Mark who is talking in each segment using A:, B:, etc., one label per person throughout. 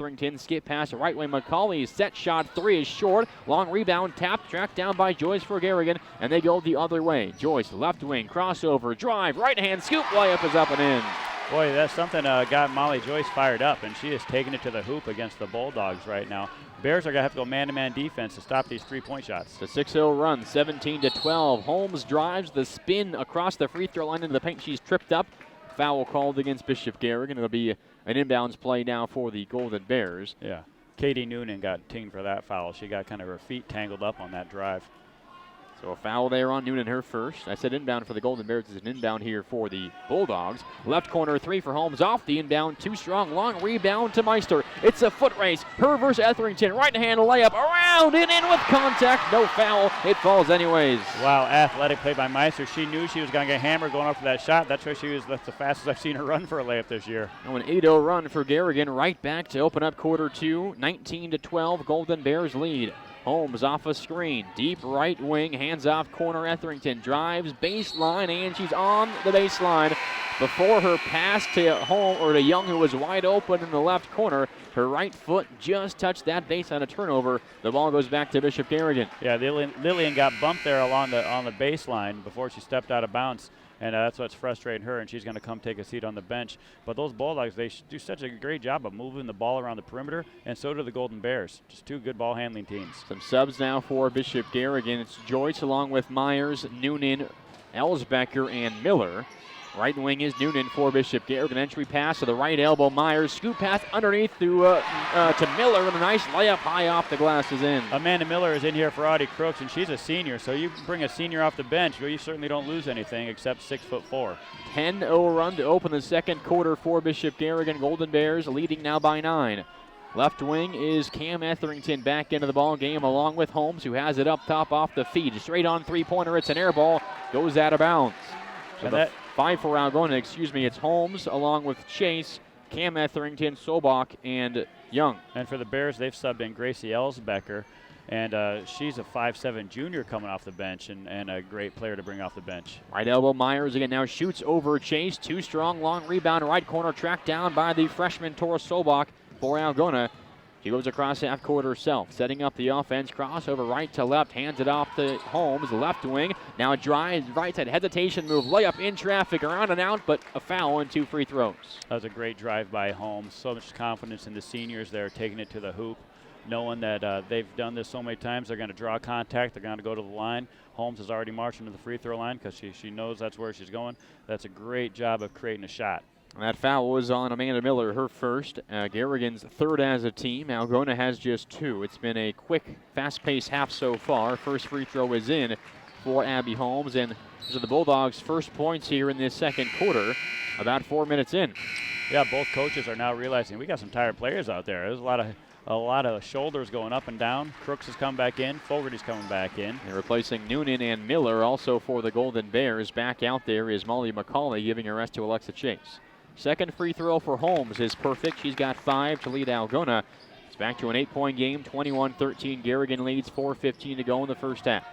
A: Etherington, skip pass right wing McCauley, set shot 3 is short, long rebound, tap, tracked down by Joyce for Garrigan, and they go the other way. Joyce, left wing, crossover, drive, right hand scoop, layup is up and in.
B: Boy, that's something got Molly Joyce fired up, and she is taking it to the hoop against the Bulldogs right now. Bears are going to have to go man-to-man defense to stop these three-point shots.
A: The 6-0 run, 17-12. Holmes drives the spin across the free throw line into the paint. She's tripped up. Foul called against Bishop Garrigan. It'll be an inbounds play now for the Golden Bears.
B: Yeah, Katie Noonan got tinged for that foul. She got kind of her feet tangled up on that drive.
A: So a foul there on Noonan, her first. I said inbound for the Golden Bears. It's an inbound here for the Bulldogs. Left corner 3 for Holmes. Off the inbound. Too strong. Long rebound to Meister. It's a foot race. Her versus Etherington. Right hand layup. Around and in with contact. No foul. It falls anyways.
B: Wow, athletic play by Meister. She knew she was going to get hammered going up for that shot. That's the fastest I've seen her run for a layup this year.
A: Now an 8-0 run for Garrigan. Right back to open up quarter 2. 19-12. Golden Bears lead. Holmes off a screen, deep right wing, hands off corner. Etherington drives baseline, and she's on the baseline. Before her pass to to Young, who was wide open in the left corner, her right foot just touched that base on a turnover. The ball goes back to Bishop Garrigan.
B: Yeah, Lillian got bumped there on the baseline before she stepped out of bounds. And that's what's frustrating her, and she's going to come take a seat on the bench. But those Bulldogs, they do such a great job of moving the ball around the perimeter, and so do the Golden Bears. Just two good ball handling teams.
A: Some subs now for Bishop Garrigan. It's Joyce along with Myers, Noonan, Elsbecker, and Miller. Right wing is Noonan for Bishop Garrigan. Entry pass to the right elbow. Myers, scoop pass underneath to Miller, and a nice layup high off the glass is in.
B: Amanda Miller is in here for Audie Crooks, and she's a senior. So you bring a senior off the bench, well, you certainly don't lose anything except 6'4".
A: 10-0 run to open the second quarter for Bishop Garrigan. Golden Bears leading now by 9. Left wing is Cam Etherington back into the ball game along with Holmes, who has it up top off the feed. Straight on three-pointer. It's an air ball. Goes out of bounds. So
B: and
A: 5 for Algona, it's Holmes along with Chase, Cam Etherington, Sobach, and Young.
B: And for the Bears, they've subbed in Gracie Elsbecker, and she's a 5'7" junior coming off the bench and a great player to bring off the bench.
A: Right elbow Myers again now shoots over Chase. Too strong, long rebound, right corner, tracked down by the freshman Tora Sobach for Algona. She goes across half court herself, setting up the offense. Crossover right to left, hands it off to Holmes, left wing. Now it drives right side, hesitation move, layup in traffic, around and out, but a foul and 2 free throws.
B: That was a great drive by Holmes. So much confidence in the seniors there, taking it to the hoop, knowing that they've done this so many times. They're going to draw contact, they're going to go to the line. Holmes has already marched into the free throw line because she knows that's where she's going. That's a great job of creating a shot.
A: That foul was on Amanda Miller, her first. Garrigan's third as a team. Algona has just 2. It's been a quick, fast-paced half so far. First free throw is in for Abby Holmes, and these are the Bulldogs' first points here in this second quarter, about 4 minutes in.
B: Yeah, both coaches are now realizing we got some tired players out there. There's a lot of shoulders going up and down. Crooks has come back in. Fogarty's coming back in.
A: And replacing Noonan and Miller, also for the Golden Bears. Back out there is Molly McCauley, giving a rest to Alexa Chase. Second free throw for Holmes is perfect. She's got 5 to lead Algona. It's back to an 8-point game, 21-13. Garrigan leads, 4:15 to go in the first half.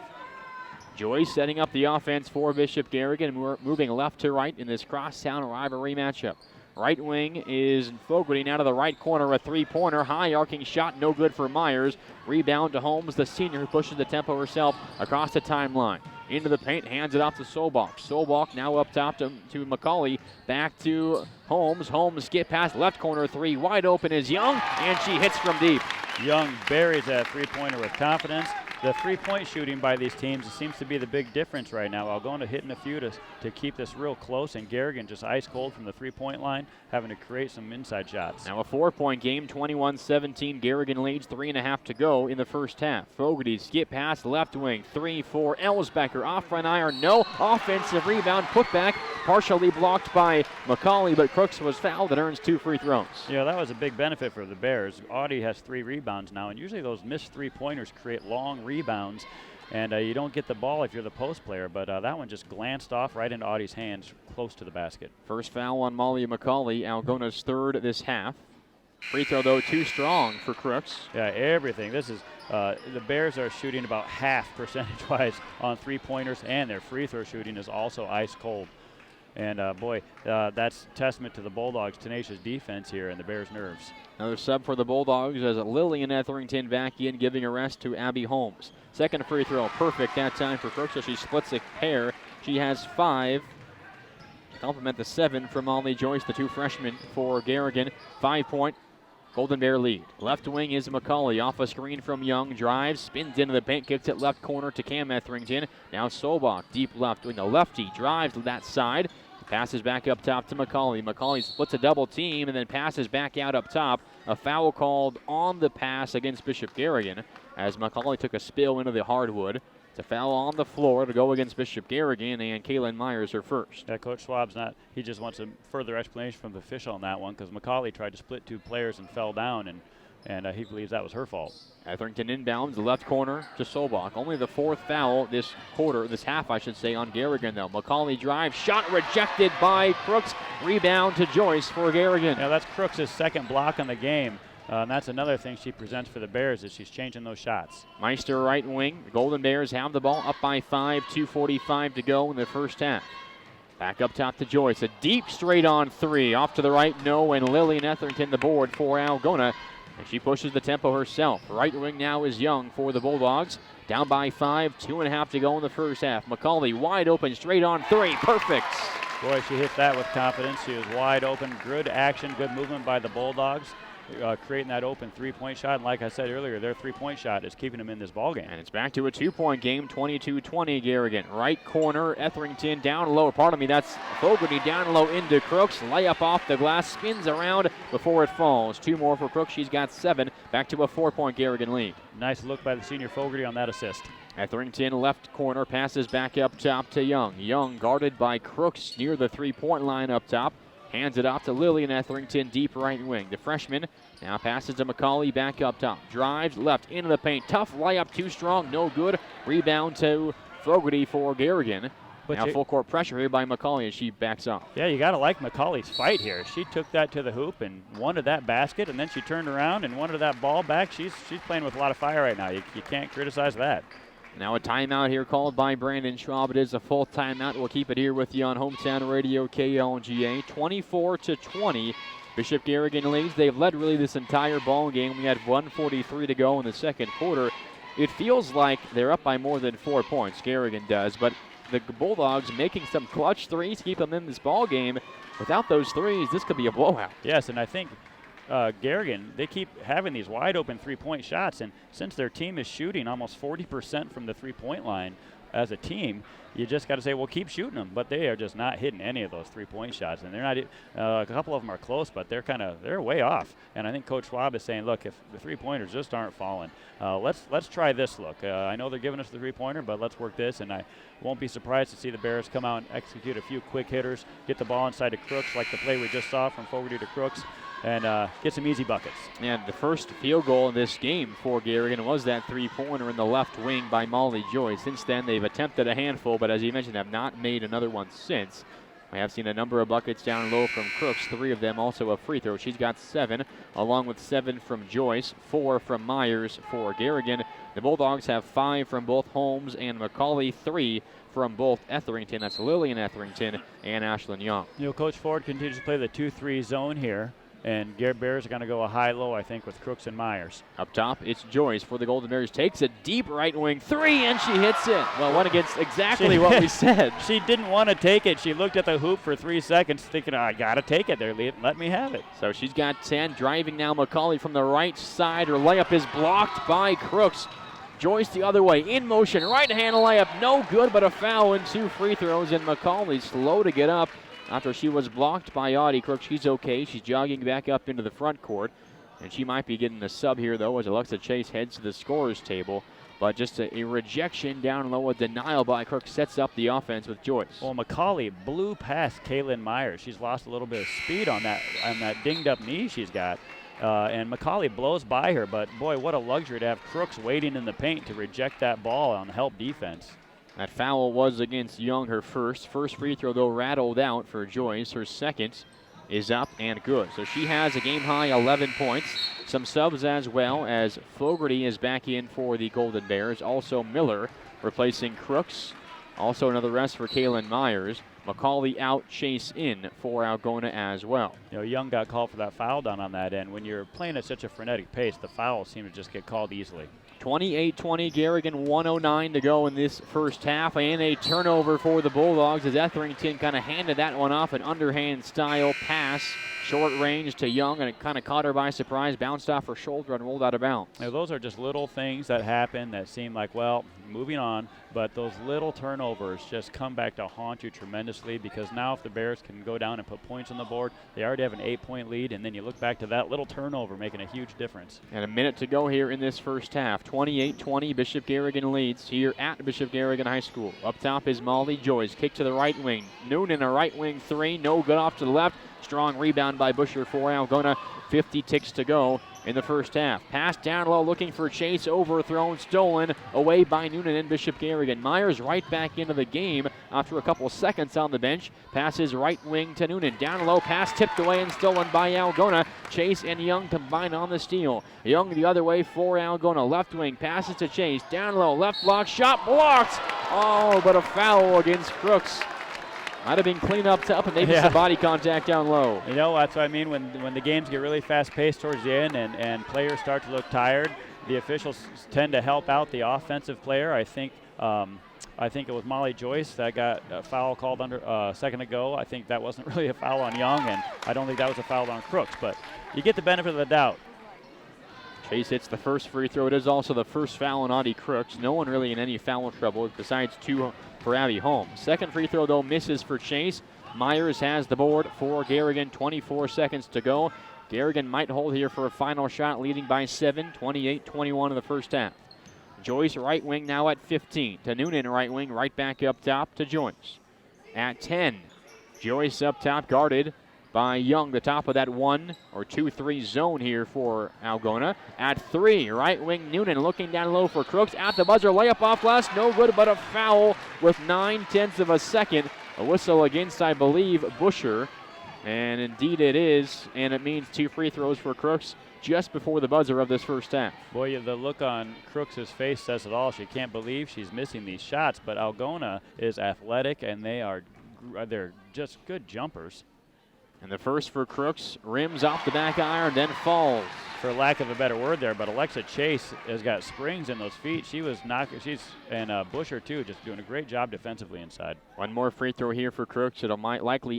A: Joyce setting up the offense for Bishop Garrigan, moving left to right in this crosstown rivalry matchup. Right wing is Fogarty now to the right corner, a three-pointer, high arcing shot, no good for Myers. Rebound to Holmes, the senior, who pushes the tempo herself across the timeline. Into the paint, hands it off to Sobach. Sobach now up top to McCauley. Back to Holmes. Holmes skip past left corner 3. Wide open is Young, and she hits from deep.
B: Young buries that three-pointer with confidence. The three-point shooting by these teams seems to be the big difference right now. Algona hitting a few to keep this real close, and Garrigan just ice cold from the three-point line, having to create some inside shots.
A: Now a 4-point game, 21-17. Garrigan leads, 3.5 to go in the first half. Fogarty skip pass left wing, 3 for Elsbecker. Off front iron, no. Offensive rebound, put back, partially blocked by McCauley, but Crooks was fouled and earns 2 free throws.
B: Yeah, that was a big benefit for the Bears. Audie has 3 rebounds now, and usually those missed three-pointers create long rebounds, and you don't get the ball if you're the post player, but that one just glanced off right into Audie's hands close to the basket.
A: First foul on Molly McCauley, Algona's third this half. Free throw, though, too strong for Crooks.
B: Yeah, everything. This is the Bears are shooting about half percentage-wise on three-pointers, and their free throw shooting is also ice cold. And boy, that's testament to the Bulldogs' tenacious defense here and the Bears' nerves.
A: Another sub for the Bulldogs as Lillian Etherington back in, giving a rest to Abby Holmes. Second free throw, perfect that time for Crooks, so she splits a pair. She has 5. Compliment the 7 from Molly Joyce, the 2 freshmen for Garrigan. 5-point Golden Bear lead. Left wing is McCauley, off a screen from Young, drives, spins into the paint, kicks it left corner to Cam Etherington. Now Sobach, deep left wing, the lefty, drives that side. Passes back up top to McCauley. McCauley splits a double team and then passes back out up top. A foul called on the pass against Bishop Garrigan as McCauley took a spill into the hardwood. It's a foul on the floor to go against Bishop Garrigan, and Kaylin Myers her first.
B: Yeah, Coach Schwab's not, he just wants a further explanation from the official on that one because McCauley tried to split 2 players and fell down, and he believes that was her fault.
A: Etherington inbounds, the left corner to Sobach. Only the 4th foul this quarter, this half I should say, on Garrigan though. McCauley drives, shot rejected by Crooks. Rebound to Joyce for Garrigan.
B: Yeah, that's Crooks' 2nd block in the game. And that's another thing she presents for the Bears is she's changing those shots.
A: Meister right wing. The Golden Bears have the ball up by 5, 2:45 to go in the first half. Back up top to Joyce. A deep straight on 3. Off to the right, no, and Lillian Etherington the board for Algona. And she pushes the tempo herself. Right wing now is Young for the Bulldogs. Down by 5, 2.5 to go in the first half. McCauley wide open, straight on 3. Perfect.
B: Boy, she hit that with confidence. She was wide open. Good action, good movement by the Bulldogs. Creating that open 3-point shot. And like I said earlier, their 3-point shot is keeping them in this ball game.
A: And it's back to a 2-point game, 22-20 Garrigan. Right corner, Etherington down low. Pardon me, that's Fogarty down low into Crooks. Layup off the glass, spins around before it falls. 2 more for Crooks. She's got 7. Back to a 4-point Garrigan lead.
B: Nice look by the senior Fogarty on that assist.
A: Etherington left corner, passes back up top to Young. Young guarded by Crooks near the 3-point line up top. Hands it off to Lillian Etherington, deep right wing. The freshman now passes to McCauley, back up top. Drives left into the paint. Tough layup, too strong, no good. Rebound to Fogarty for Garrigan. But now full court pressure here by McCauley as she backs off.
B: Yeah, you got to like McCauley's fight here. She took that to the hoop and wanted that basket, and then she turned around and wanted that ball back. She's playing with a lot of fire right now. You can't criticize that.
A: Now a timeout here called by Brandon Schwab. It is a full timeout. We'll keep it here with you on Hometown Radio KLGA. 24-20. Bishop Garrigan leads. They've led really this entire ball game. We had 1:43 to go in the second quarter. It feels like they're up by more than 4 points. Garrigan does, but the Bulldogs making some clutch threes, keep them in this ball game. Without those threes, this could be a blowout.
B: Yes, and I think Garrigan, they keep having these wide open 3-point shots, and since their team is shooting almost 40% from the 3-point line as a team, you just got to say, well, keep shooting them. But they are just not hitting any of those 3-point shots, and they're not. A couple of them are close, but they're way off. And I think Coach Schwab is saying, look, if the 3-pointers just aren't falling, let's try this look. I know they're giving us the 3-pointer, but let's work this. And I won't be surprised to see the Bears come out and execute a few quick hitters, get the ball inside to Crooks, like the play we just saw from Fogarty to Crooks, and get some easy buckets.
A: And the first field goal in this game for Garrigan was that 3-pointer in the left wing by Molly Joyce. Since then, they've attempted a handful, but as you mentioned, have not made another one since. I have seen a number of buckets down low from Crooks, 3 of them also a free throw. She's got 7, along with 7 from Joyce, 4 from Myers for Garrigan. The Bulldogs have 5 from both Holmes and McCauley, 3 from both Etherington. That's Lillian Etherington and Ashlyn Young.
B: You know, Coach Ford continues to play the 2-3 zone here. And Bears are going to go a high-low, I think, with Crooks and Myers.
A: Up top, it's Joyce for the Golden Bears. Takes a deep right wing 3, and she hits it. Well, went against exactly what we said.
B: She didn't want to take it. She looked at the hoop for 3 seconds thinking, I got to take it. Let me have it.
A: So she's got 10. Driving now McCauley from the right side. Her layup is blocked by Crooks. Joyce the other way, in motion. Right-hand layup, no good, but a foul and 2 free throws. And McCauley slow to get up. After she was blocked by Audie Crooks, she's okay. She's jogging back up into the front court. And she might be getting the sub here, though, as Alexa Chase heads to the scorer's table. But just a rejection down low, a denial by Crooks sets up the offense with Joyce.
B: Well, McCauley blew past Kaylin Myers. She's lost a little bit of speed on that dinged-up knee she's got. And McCauley blows by her. But, boy, what a luxury to have Crooks waiting in the paint to reject that ball on help defense.
A: That foul was against Young, her first. First free throw, though, rattled out for Joyce. Her second is up and good. So she has a game-high 11 points. Some subs as well, as Fogarty is back in for the Golden Bears. Also Miller replacing Crooks. Also another rest for Kaylin Myers. McCauley out, Chase in for Algona as well.
B: You know, Young got called for that foul down on that end. When you're playing at such a frenetic pace, the fouls seem to just get called easily.
A: 28-20, Garrigan, 1:09 to go in this first half, and a turnover for the Bulldogs as Etherington kind of handed that one off, an underhand style pass, short range to Young, and it kind of caught her by surprise, bounced off her shoulder and rolled out of bounds.
B: Now, those are just little things that happen that seem like, well, moving on, but those little turnovers just come back to haunt you tremendously, because now if the Bears can go down and put points on the board, they already have an 8-point lead, and then you look back to that little turnover making a huge difference.
A: And a minute to go here in this first half. 28-20, Bishop Garrigan leads here at Bishop Garrigan High School. Up top is Molly Joyce, kick to the right wing. Noonan, a right wing three, no good, off to the left. Strong rebound by Busher for Algona. 50 ticks to go in the first half. Pass down low, looking for Chase, overthrown, stolen, away by Noonan and Bishop Garrigan. Myers right back into the game after a couple seconds on the bench. Passes right wing to Noonan. Down low, pass tipped away and stolen by Algona. Chase and Young combine on the steal. Young the other way for Algona. Left wing, passes to Chase. Down low, left block, shot blocked. Oh, but a foul against Crooks. Might have been clean up top and maybe some body contact down low.
B: You know, that's what I mean when the games get really fast-paced towards the end and players start to look tired, the officials tend to help out the offensive player. I think it was Molly Joyce that got a foul called under a second ago. I think that wasn't really a foul on Young, and I don't think that was a foul on Crooks, but you get the benefit of the doubt.
A: Chase hits the first free throw. It is also the first foul on Audie Crooks. No one really in any foul trouble besides two for Abby Holmes. Second free throw, though, misses for Chase. Myers has the board for Garrigan. 24 seconds to go. Garrigan might hold here for a final shot, leading by 7, 28-21 in the first half. Joyce right wing now at 15. To Noonan right wing, right back up top to Joyce. At 10, Joyce up top, guarded by Young, the top of that 1 or 2-3 zone here for Algona. At 3, right wing Noonan looking down low for Crooks. At the buzzer, layup off glass, no good, but a foul with 9/10 of a second. A whistle against, I believe, Busher. And indeed it is, and it means 2 free throws for Crooks just before the buzzer of this first half.
B: Boy, the look on Crooks' face says it all. She can't believe she's missing these shots, but Algona is athletic, and they're just good jumpers.
A: And the first for Crooks, rims off the back iron, then falls.
B: For lack of a better word there, but Alexa Chase has got springs in those feet. And Busher too, just doing a great job defensively inside.
A: One more free throw here for Crooks. It'll might likely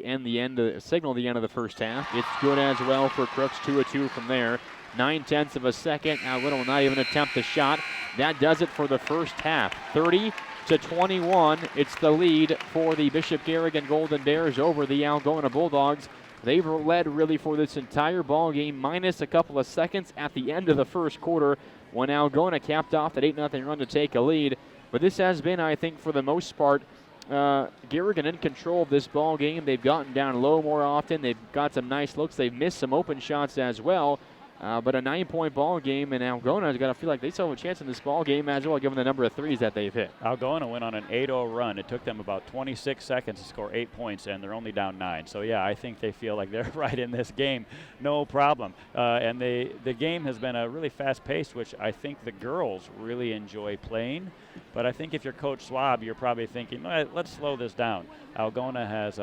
A: signal the end of the first half. It's good as well for Crooks, 2 of 2 from there. 9/10 of a second. Algona will not even attempt the shot. That does it for the first half. 30-21. It's the lead for the Bishop Garrigan Golden Bears over the Algona Bulldogs. They've led really for this entire ball game, minus a couple of seconds at the end of the first quarter when Algona capped off that 8-0 run to take a lead. But this has been, I think, for the most part, Garrigan in control of this ball game. They've gotten down low more often. They've got some nice looks. They've missed some open shots as well. But a 9-point ball game, and Algona's got to feel like they still have a chance in this ball game as well, given the number of threes that they've hit.
B: Algona went on an 8-0 run. It took them about 26 seconds to score 8 points, and they're only down 9. So, yeah, I think they feel like they're right in this game, no problem. And the game has been a really fast-paced, which I think the girls really enjoy playing. But I think if you're Coach Swab, you're probably thinking, let's slow this down. Algona has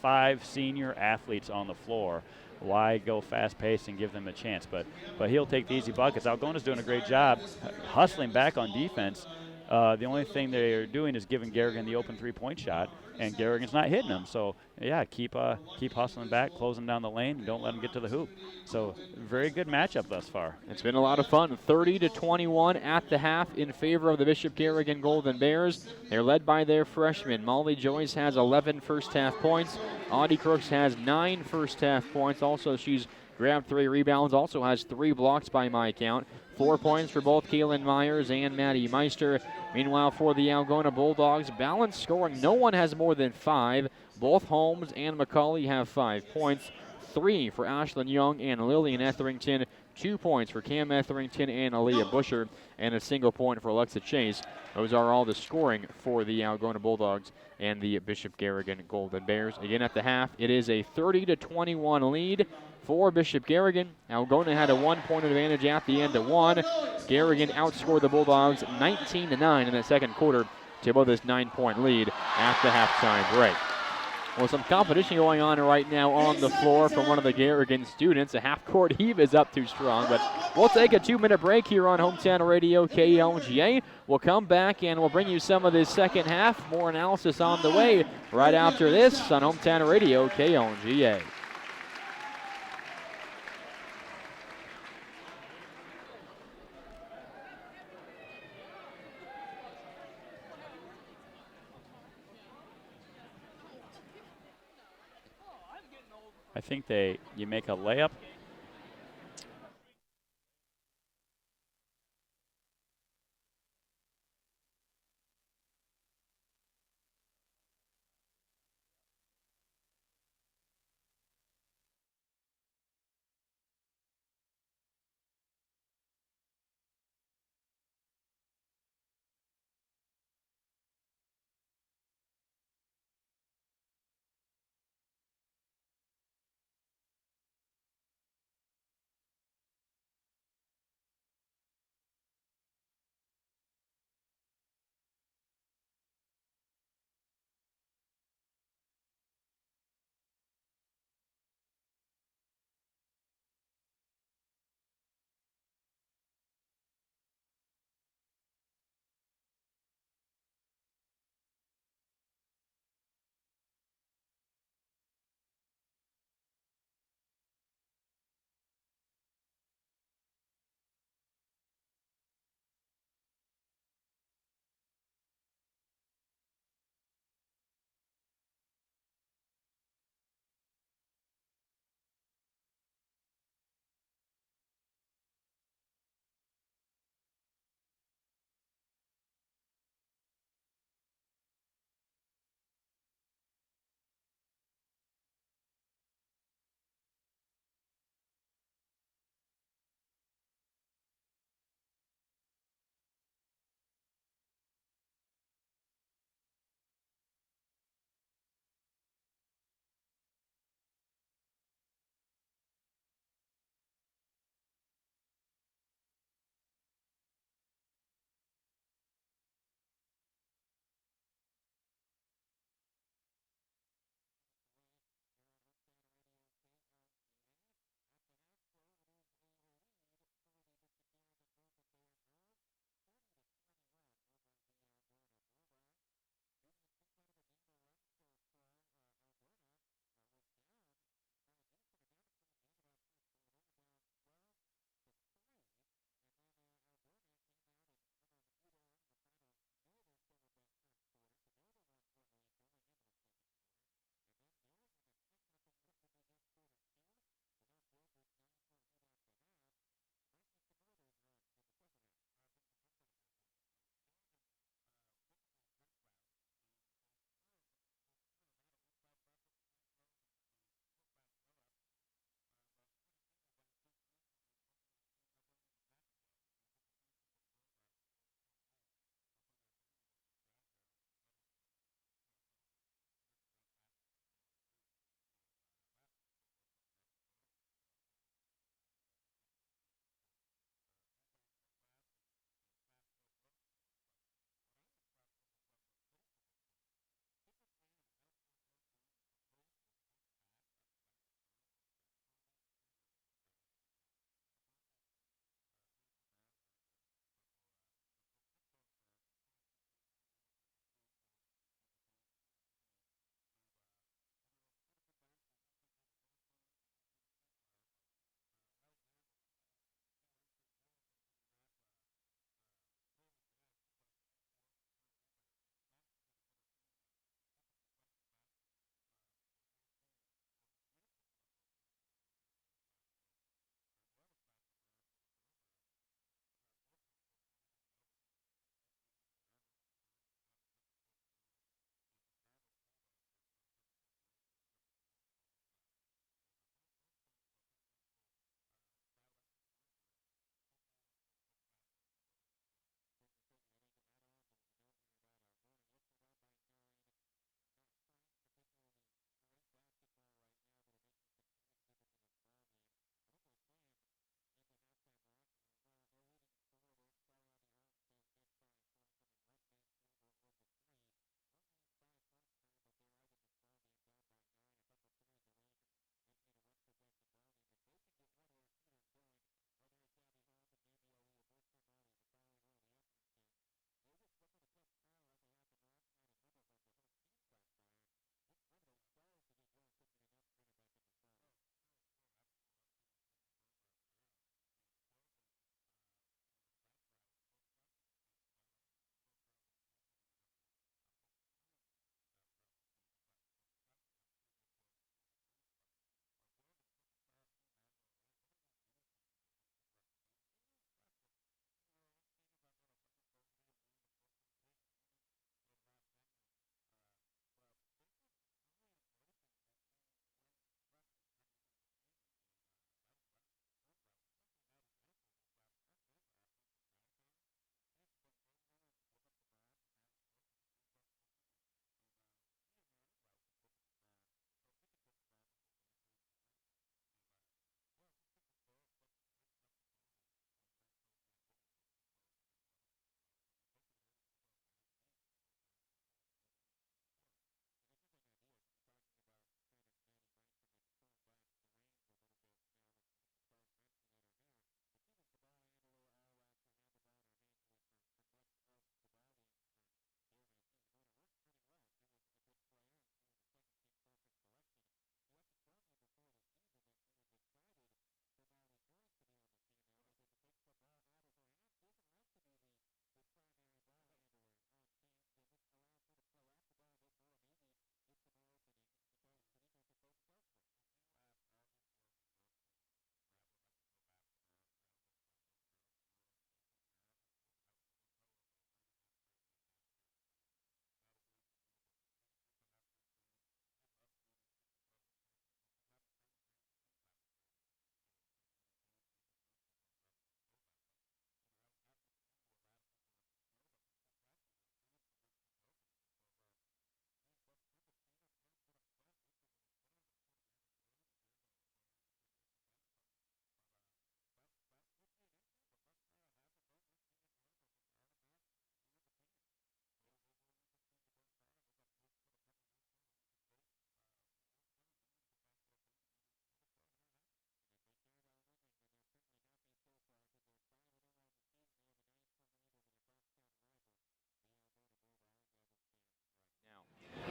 B: 5 senior athletes on the floor. Why go fast-paced and give them a chance? But he'll take the easy buckets. Algona's doing a great job hustling back on defense. The only thing they're doing is giving Garrigan the open 3-point shot, and Garrigan's not hitting them. So, yeah, keep hustling back, closing down the lane, and don't let them get to the hoop. So, very good matchup thus far.
A: It's been a lot of fun. 30-21 at the half in favor of the Bishop Garrigan Golden Bears. They're led by their freshmen. Molly Joyce has 11 first-half points. Audie Crooks has 9 first-half points. Also, she's grabbed 3 rebounds. Also has 3 blocks by my count. 4 points for both Kaylin Myers and Maddie Meister. Meanwhile, for the Algona Bulldogs, balanced scoring. No one has more than 5. Both Holmes and McCauley have 5 points. 3 for Ashlyn Young and Lillian Etherington. 2 points for Cam Etherington and Aaliyah Busher. And a single point for Alexa Chase. Those are all the scoring for the Algona Bulldogs and the Bishop Garrigan Golden Bears. Again, at the half, it is a 30-21 lead for Bishop Garrigan. Algona had a 1-point advantage at the end of 1. Garrigan outscored the Bulldogs 19-9 in the second quarter to blow this 9-point lead at the halftime break. Well, some competition going on right now on the floor from one of the Garrigan students. A half-court heave is up too strong, but we'll take a 2-minute break here on Hometown Radio KLGA. We'll come back and we'll bring you some of this second half. More analysis on the way right after this on Hometown Radio KLGA.
B: I think you make a layup.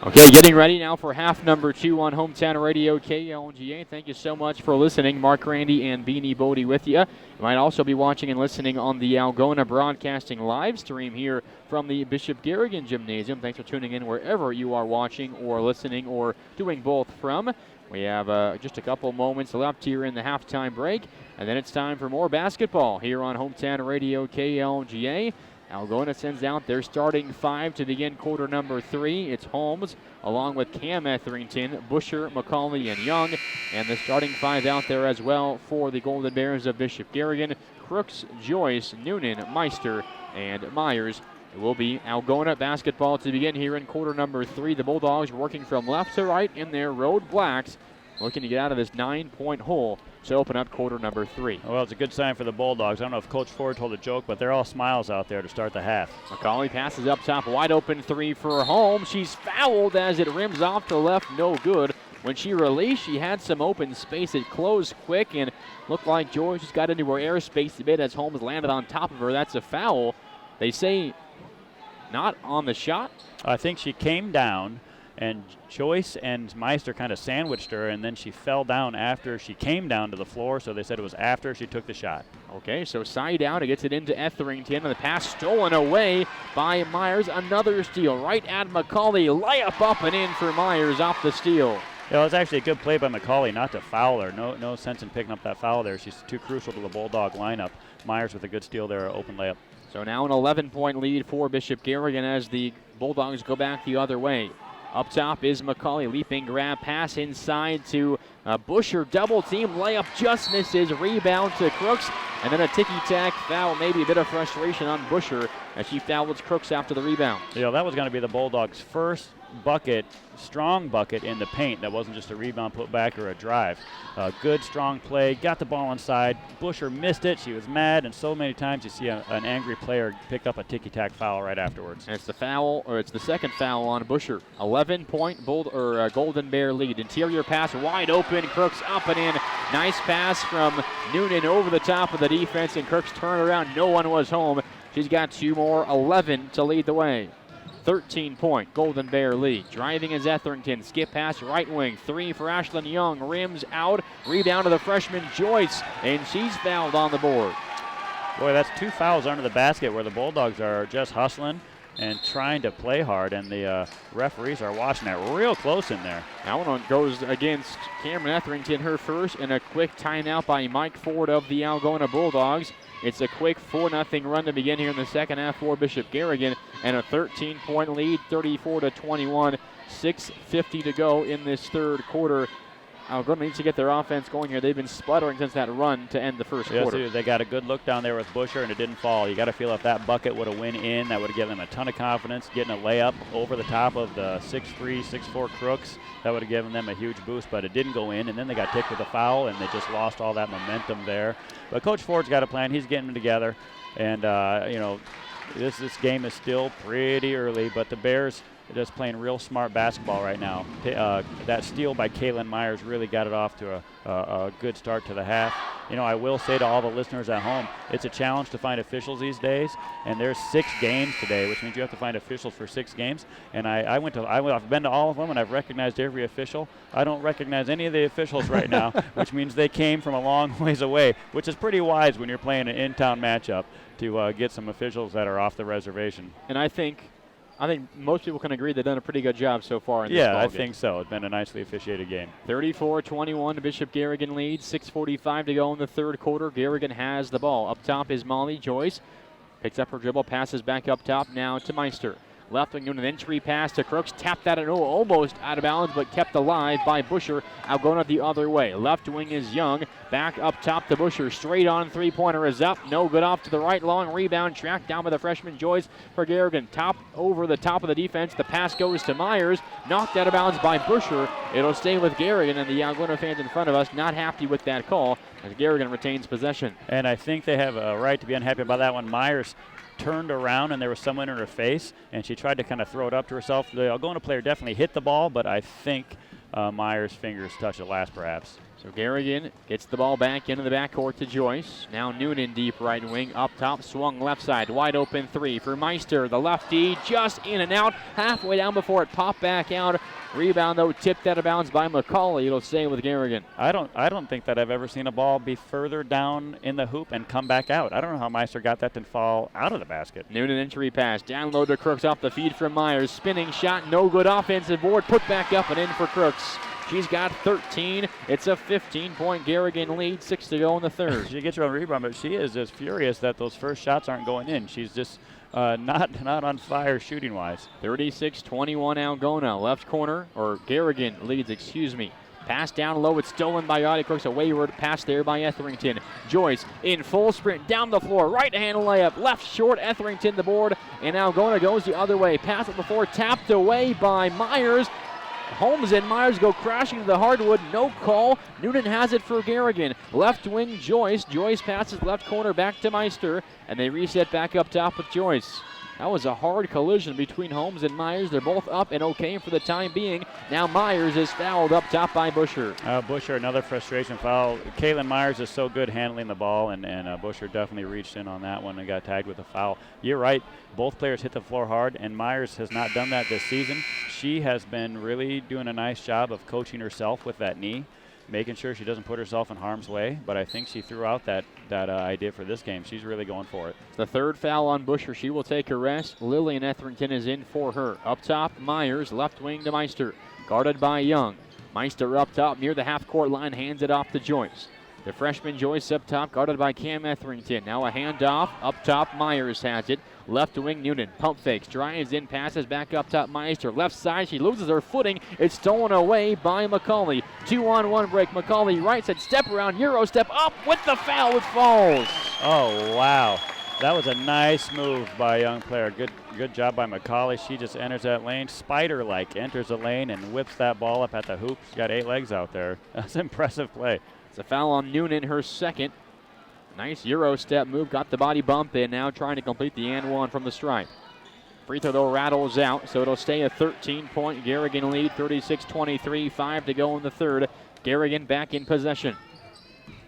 A: Okay, getting ready now for half number 2 on Hometown Radio KLGA. Thank you so much for listening. Mark Randy and Beanie Bodie with you. You might also be watching and listening on the Algona Broadcasting live stream here from the Bishop Garrigan Gymnasium. Thanks for tuning in wherever you are watching or listening or doing both from. We have just a couple moments left here in the halftime break, and then it's time for more basketball here on Hometown Radio KLGA. Algona sends out their starting 5 to begin quarter number 3. It's Holmes along with Cam Etherington, Busher, McCauley, and Young. And the starting 5 out there as well for the Golden Bears of Bishop Garrigan: Crooks, Joyce, Noonan, Meister, and Myers. It will be Algona basketball to begin here in quarter number 3. The Bulldogs working from left to right in their road blacks, looking to get out of this 9-point hole to open up quarter number 3.
B: Well, it's a good sign for the Bulldogs. I don't know if Coach Ford told a joke, but they're all smiles out there to start the half.
A: McCauley passes up top, wide open 3 for Holmes. She's fouled as it rims off to the left, no good. When she released, she had some open space. It closed quick and looked like Joyce just got into her airspace a bit as Holmes landed on top of her. That's a foul. They say not on the shot.
B: I think she came down, and Joyce and Meister kind of sandwiched her, and then she fell down after she came down to the floor, so they said it was after she took the shot.
A: Okay, so side out, it gets it into Etherington, and the pass stolen away by Myers. Another steal right at McCauley. Layup up and in for Myers off the steal.
B: Yeah, it was actually a good play by McCauley not to foul her. No sense in picking up that foul there. She's too crucial to the Bulldog lineup. Myers with a good steal there, open layup.
A: So now an 11-point lead for Bishop Garrigan as the Bulldogs go back the other way. Up top is McCauley, leaping grab, pass inside to Busher, double team, layup just misses, rebound to Crooks, and then a ticky-tack foul, maybe a bit of frustration on Busher as she fouls Crooks after the rebound.
B: You know, that was going to be the Bulldogs' first bucket, strong bucket in the paint. That wasn't just a rebound put back or a drive. Good, strong play, got the ball inside. Busher missed it. She was mad, and so many times you see an angry player pick up a ticky-tack foul right afterwards.
A: And it's the foul, or it's the second foul on Busher. 11-point Golden Bear lead. Interior pass wide open. Crooks up and in. Nice pass from Noonan over the top of the defense, and Crooks turned around. No one was home. She's got 2 more, 11 to lead the way. 13-point Golden Bear lead. Driving is Etherington. Skip pass right wing. 3 for Ashlyn Young. Rims out. Rebound to the freshman Joyce, and she's fouled on the board.
B: Boy, that's 2 fouls under the basket where the Bulldogs are just hustling and trying to play hard, and the referees are watching that real close in there.
A: That one goes against Cameron Etherington, her first, and a quick timeout by Mike Ford of the Algona Bulldogs. It's a quick 4-0 run to begin here in the second half for Bishop Garrigan, and a 13-point lead, 34-21, 6:50 to go in this third quarter. Algona needs to get their offense going here. They've been sputtering since that run to end the first quarter.
B: They got a good look down there with Busher, and it didn't fall. You got to feel if that bucket would have went in, that would have given them a ton of confidence. Getting a layup over the top of the 6'3", 6'4" Crooks, that would have given them a huge boost, but it didn't go in, and then they got ticked with a foul, and they just lost all that momentum there. But Coach Ford's got a plan. He's getting them together, and, you know, this game is still pretty early, but the Bears just playing real smart basketball right now. That steal by Kaylin Myers really got it off to a good start to the half. You know, I will say to all the listeners at home, it's a challenge to find officials these days, and there's 6 games today, which means you have to find officials for 6 games. And I've been to all of them, and I've recognized every official. I don't recognize any of the officials right now, which means they came from a long ways away, which is pretty wise when you're playing an in-town matchup to get some officials that are off the reservation.
A: And I think most people can agree they've done a pretty good job so far in this ball game.
B: Yeah, I think so. It's been a nicely officiated game.
A: 34-21, Bishop Garrigan leads. 6:45 to go in the third quarter. Garrigan has the ball. Up top is Molly Joyce. Picks up her dribble, passes back up top now to Meister. Left wing, an entry pass to Crooks. Tapped that almost out of bounds, but kept alive by Busher. Algona the other way. Left wing is Young. Back up top to Busher. Straight on three-pointer is up. No good off to the right. Long rebound tracked down by the freshman Joyce for Garrigan. Top over the top of the defense. The pass goes to Myers. Knocked out of bounds by Busher. It'll stay with Garrigan, and the Algona fans in front of us not happy with that call as Garrigan retains possession.
B: And I think they have a right to be unhappy about that one. Myers turned around and there was someone in her face, and she tried to kind of throw it up to herself. The Algona player definitely hit the ball, but I think Myers' fingers touched it last, perhaps.
A: So Garrigan gets the ball back into the backcourt to Joyce. Now Noonan deep right wing. Up top, swung left side. Wide open three for Meister. The lefty just in and out. Halfway down before it popped back out. Rebound, though, tipped out of bounds by McCauley. It'll stay with Garrigan.
B: I don't think that I've ever seen a ball be further down in the hoop and come back out. I don't know how Meister got that to fall out of the basket.
A: Noonan entry pass. Down low to Crooks off the feed from Myers. Spinning shot, no good. Offensive board, put back up and in for Crooks. She's got 13. It's a 15-point Garrigan lead. 6 to go in the third.
B: She gets her own rebound, but she is just furious that those first shots aren't going in. She's just not on fire shooting-wise.
A: 36-21 Algona. Left corner, or Garrigan leads, excuse me. Pass down low. It's stolen by Audie Crooks. A wayward pass there by Etherington. Joyce in full sprint down the floor. Right-hand layup. Left short. Etherington the board. And Algona goes the other way. Pass it before. Tapped away by Myers. Holmes and Myers go crashing to the hardwood. No call. Noonan has it for Garrigan. Left wing Joyce. Joyce passes left corner back to Meister. And they reset back up top with Joyce. That was a hard collision between Holmes and Myers. They're both up and okay for the time being. Now Myers is fouled up top by Busher.
B: Busher, another frustration foul. Caitlin Myers is so good handling the ball, and Busher definitely reached in on that one and got tagged with a foul. You're right. Both players hit the floor hard, and Myers has not done that this season. She has been really doing a nice job of coaching herself with that knee, making sure she doesn't put herself in harm's way, but I think she threw out that idea for this game. She's really going for it.
A: The third foul on Busher. She will take a rest. Lillian Etherington is in for her. Up top, Myers, left wing to Meister. Guarded by Young. Meister up top near the half-court line, hands it off to Joyce. The freshman Joyce up top, guarded by Cam Etherington. Now a handoff. Up top, Myers has it. Left wing, Noonan. Pump fakes. Drives in, passes back up top, Meister. Left side, she loses her footing. It's stolen away by McCauley. 2-on-1 break. McCauley right side, step around, Euro step up with the foul. It falls.
B: Oh, wow. That was a nice move by a young player. Good job by McCauley. She just enters that lane, spider-like, enters the lane and whips that ball up at the hoop. She's got 8 legs out there. That's an impressive play.
A: It's a foul on Noonan, her second. Nice Euro step move, got the body bump in, now trying to complete the and one from the stripe. Free throw though rattles out, so it'll stay a 13-point Garrigan lead, 36-23, 5 to go in the third. Garrigan back in possession.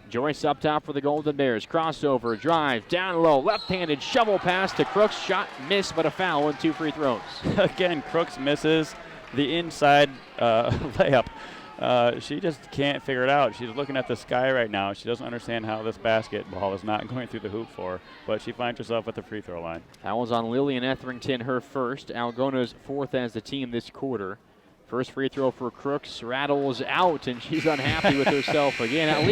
A: Joyce up top for the Golden Bears. Crossover, drive, down low, left-handed shovel pass to Crooks. Shot missed, but a foul and 2 free throws.
B: Again, Crooks misses the inside layup. She just can't figure it out. She's looking at the sky right now. She doesn't understand how this basketball is not going through the hoop for her, but she finds herself at the free throw line.
A: That was on Lillian Etherington, her first. Algona's 4th as the team this quarter. First free throw for Crooks rattles out, and she's unhappy with herself again. At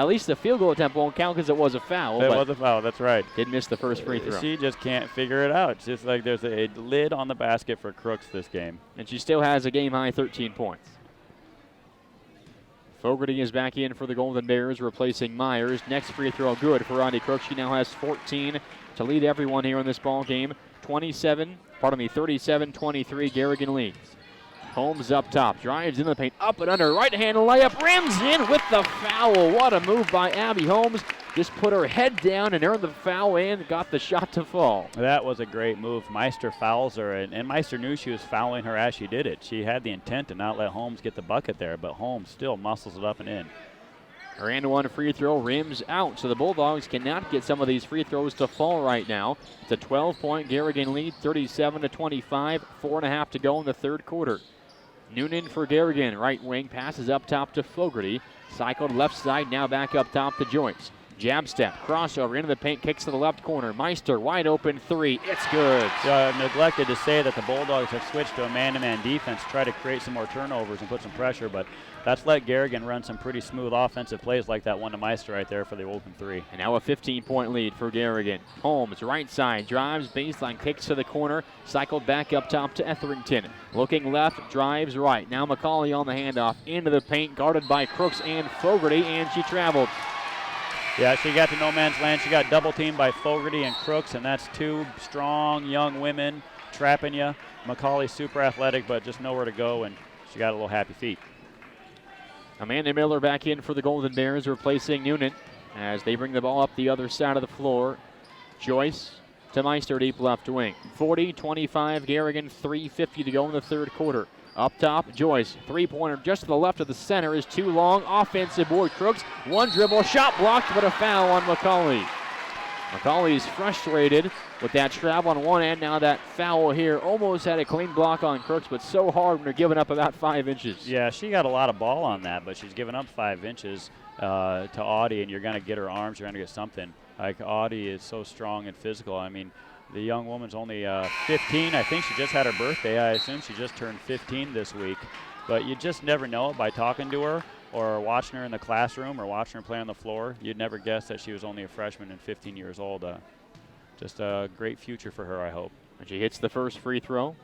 A: least the field goal attempt won't count because it was a foul.
B: It was a foul, that's right.
A: Did miss the first free throw.
B: She just can't figure it out. It's just like there's a lid on the basket for Crooks this game.
A: And she still has a game-high 13 points. Fogarty is back in for the Golden Bears, replacing Myers. Next free throw good for Audie Crooks. She now has 14 to lead everyone here in this ball game. 37-23, Garrigan leads. Holmes up top, drives into the paint, up and under, right-hand layup, rims in with the foul. What a move by Abby Holmes. Just put her head down and earned the foul and got the shot to fall.
B: That was a great move. Meister fouls her, and Meister knew she was fouling her as she did it. She had the intent to not let Holmes get the bucket there, but Holmes still muscles it up and in.
A: Her and one free throw rims out, so the Bulldogs cannot get some of these free throws to fall right now. It's a 12-point Garrigan lead, 37-25, 4.5 to go in the third quarter. Noonan for Garrigan, right wing, passes up top to Fogarty. Cycled left side, now back up top to Joyce. Jab step, crossover into the paint, kicks to the left corner. Meister, wide open three, it's good.
B: Neglected to say that the Bulldogs have switched to a man-to-man defense, try to create some more turnovers and put some pressure, but that's let Garrigan run some pretty smooth offensive plays like that one to Meister right there for the open three.
A: And now a 15-point lead for Garrigan. Holmes, right side, drives, baseline, kicks to the corner, cycled back up top to Etherington. Looking left, drives right. Now McCauley on the handoff, into the paint, guarded by Crooks and Fogarty, and she traveled.
B: Yeah, she got to no man's land. She got double teamed by Fogarty and Crooks, and that's 2 strong young women trapping you. McCauley's super athletic, but just nowhere to go, and she got a little happy feet.
A: Amanda Miller back in for the Golden Bears, replacing Noonan as they bring the ball up the other side of the floor. Joyce to Meister, deep left wing. 40-25, Garrigan, 3:50 to go in the third quarter. Up top, Joyce, three-pointer just to the left of the center is too long. Offensive board, Crooks, one dribble, shot blocked, but a foul on McCauley. McCauley's frustrated with that travel on one end. Now that foul here almost had a clean block on Crooks, but so hard when they're giving up about 5 inches.
B: Yeah, she got a lot of ball on that, but she's giving up 5 inches to Audie, and you're going to get her arms, you're going to get something. Like, Audie is so strong and physical. I mean, the young woman's only 15. I think she just had her birthday. I assume she just turned 15 this week. But you just never know it by talking to her or watching her in the classroom or watching her play on the floor. You'd never guess that she was only a freshman and 15 years old. Just a great future for her, I hope.
A: And she hits the first free throw.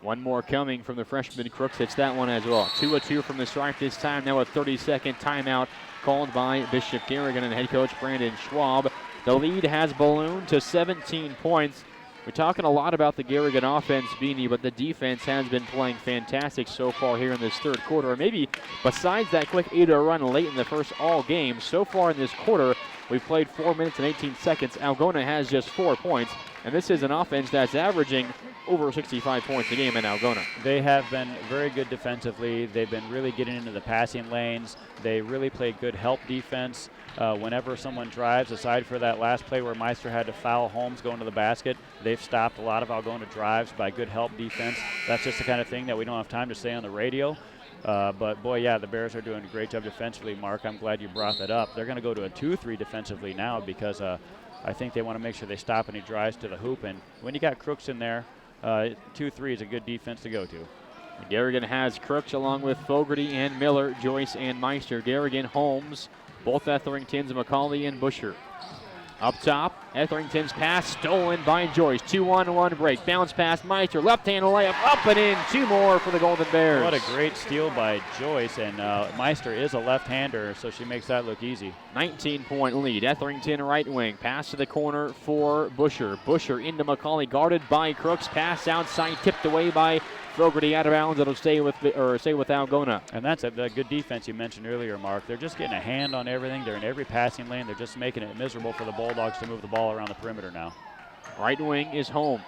A: One more coming from the freshman. Crooks hits that one as well. 2 of 2 from the stripe this time. Now a 30-second timeout called by Bishop Garrigan and head coach Brandon Schwab. The lead has ballooned to 17 points. We're talking a lot about the Garrigan offense, Beanie, but the defense has been playing fantastic so far here in this third quarter. Or maybe besides that quick 8-0 run late in the first all game, so far in this quarter, we've played 4 minutes and 18 seconds. Algona has just 4 points, and this is an offense that's averaging over 65 points a game in Algona.
B: They have been very good defensively. They've been really getting into the passing lanes. They really play good help defense. Whenever someone drives, aside for that last play where Meister had to foul Holmes going to the basket, they've stopped a lot of Algona drives by good help defense. That's just the kind of thing that we don't have time to say on the radio. But, boy, yeah, the Bears are doing a great job defensively, Mark. I'm glad you brought that up. They're going to go to a 2-3 defensively now because I think they want to make sure they stop any drives to the hoop. And when you got Crooks in there, 2-3 is a good defense to go to.
A: Garrigan has Crooks along with Fogarty and Miller, Joyce and Meister. Garrigan, Holmes, both Etheringtons, McCauley and Busher. Up top, Etherington's pass stolen by Joyce. 2-on-1 break. Bounce pass, Meister. Left-hand layup, up and in. 2 more for the Golden Bears.
B: What a great steal by Joyce. And Meister is a left-hander, so she makes that look easy.
A: 19-point lead. Etherington right wing. Pass to the corner for Busher. Busher into McCauley, guarded by Crooks. Pass outside, tipped away by Fogarty, out of bounds. It'll stay with Algona.
B: And that's a good defense you mentioned earlier, Mark. They're just getting a hand on everything. They're in every passing lane. They're just making it miserable for the Bulldogs to move the ball around the perimeter now.
A: Right wing is Holmes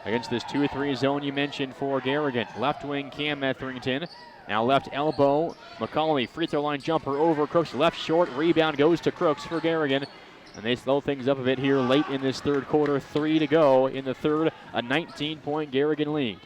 A: against this 2-3 zone you mentioned for Garrigan. Left wing Cam Etherington. Now left elbow, McCauley, free throw line jumper over Crooks. Left short, rebound goes to Crooks for Garrigan. And they slow things up a bit here late in this third quarter. 3 to go in the third, a 19-point Garrigan lead.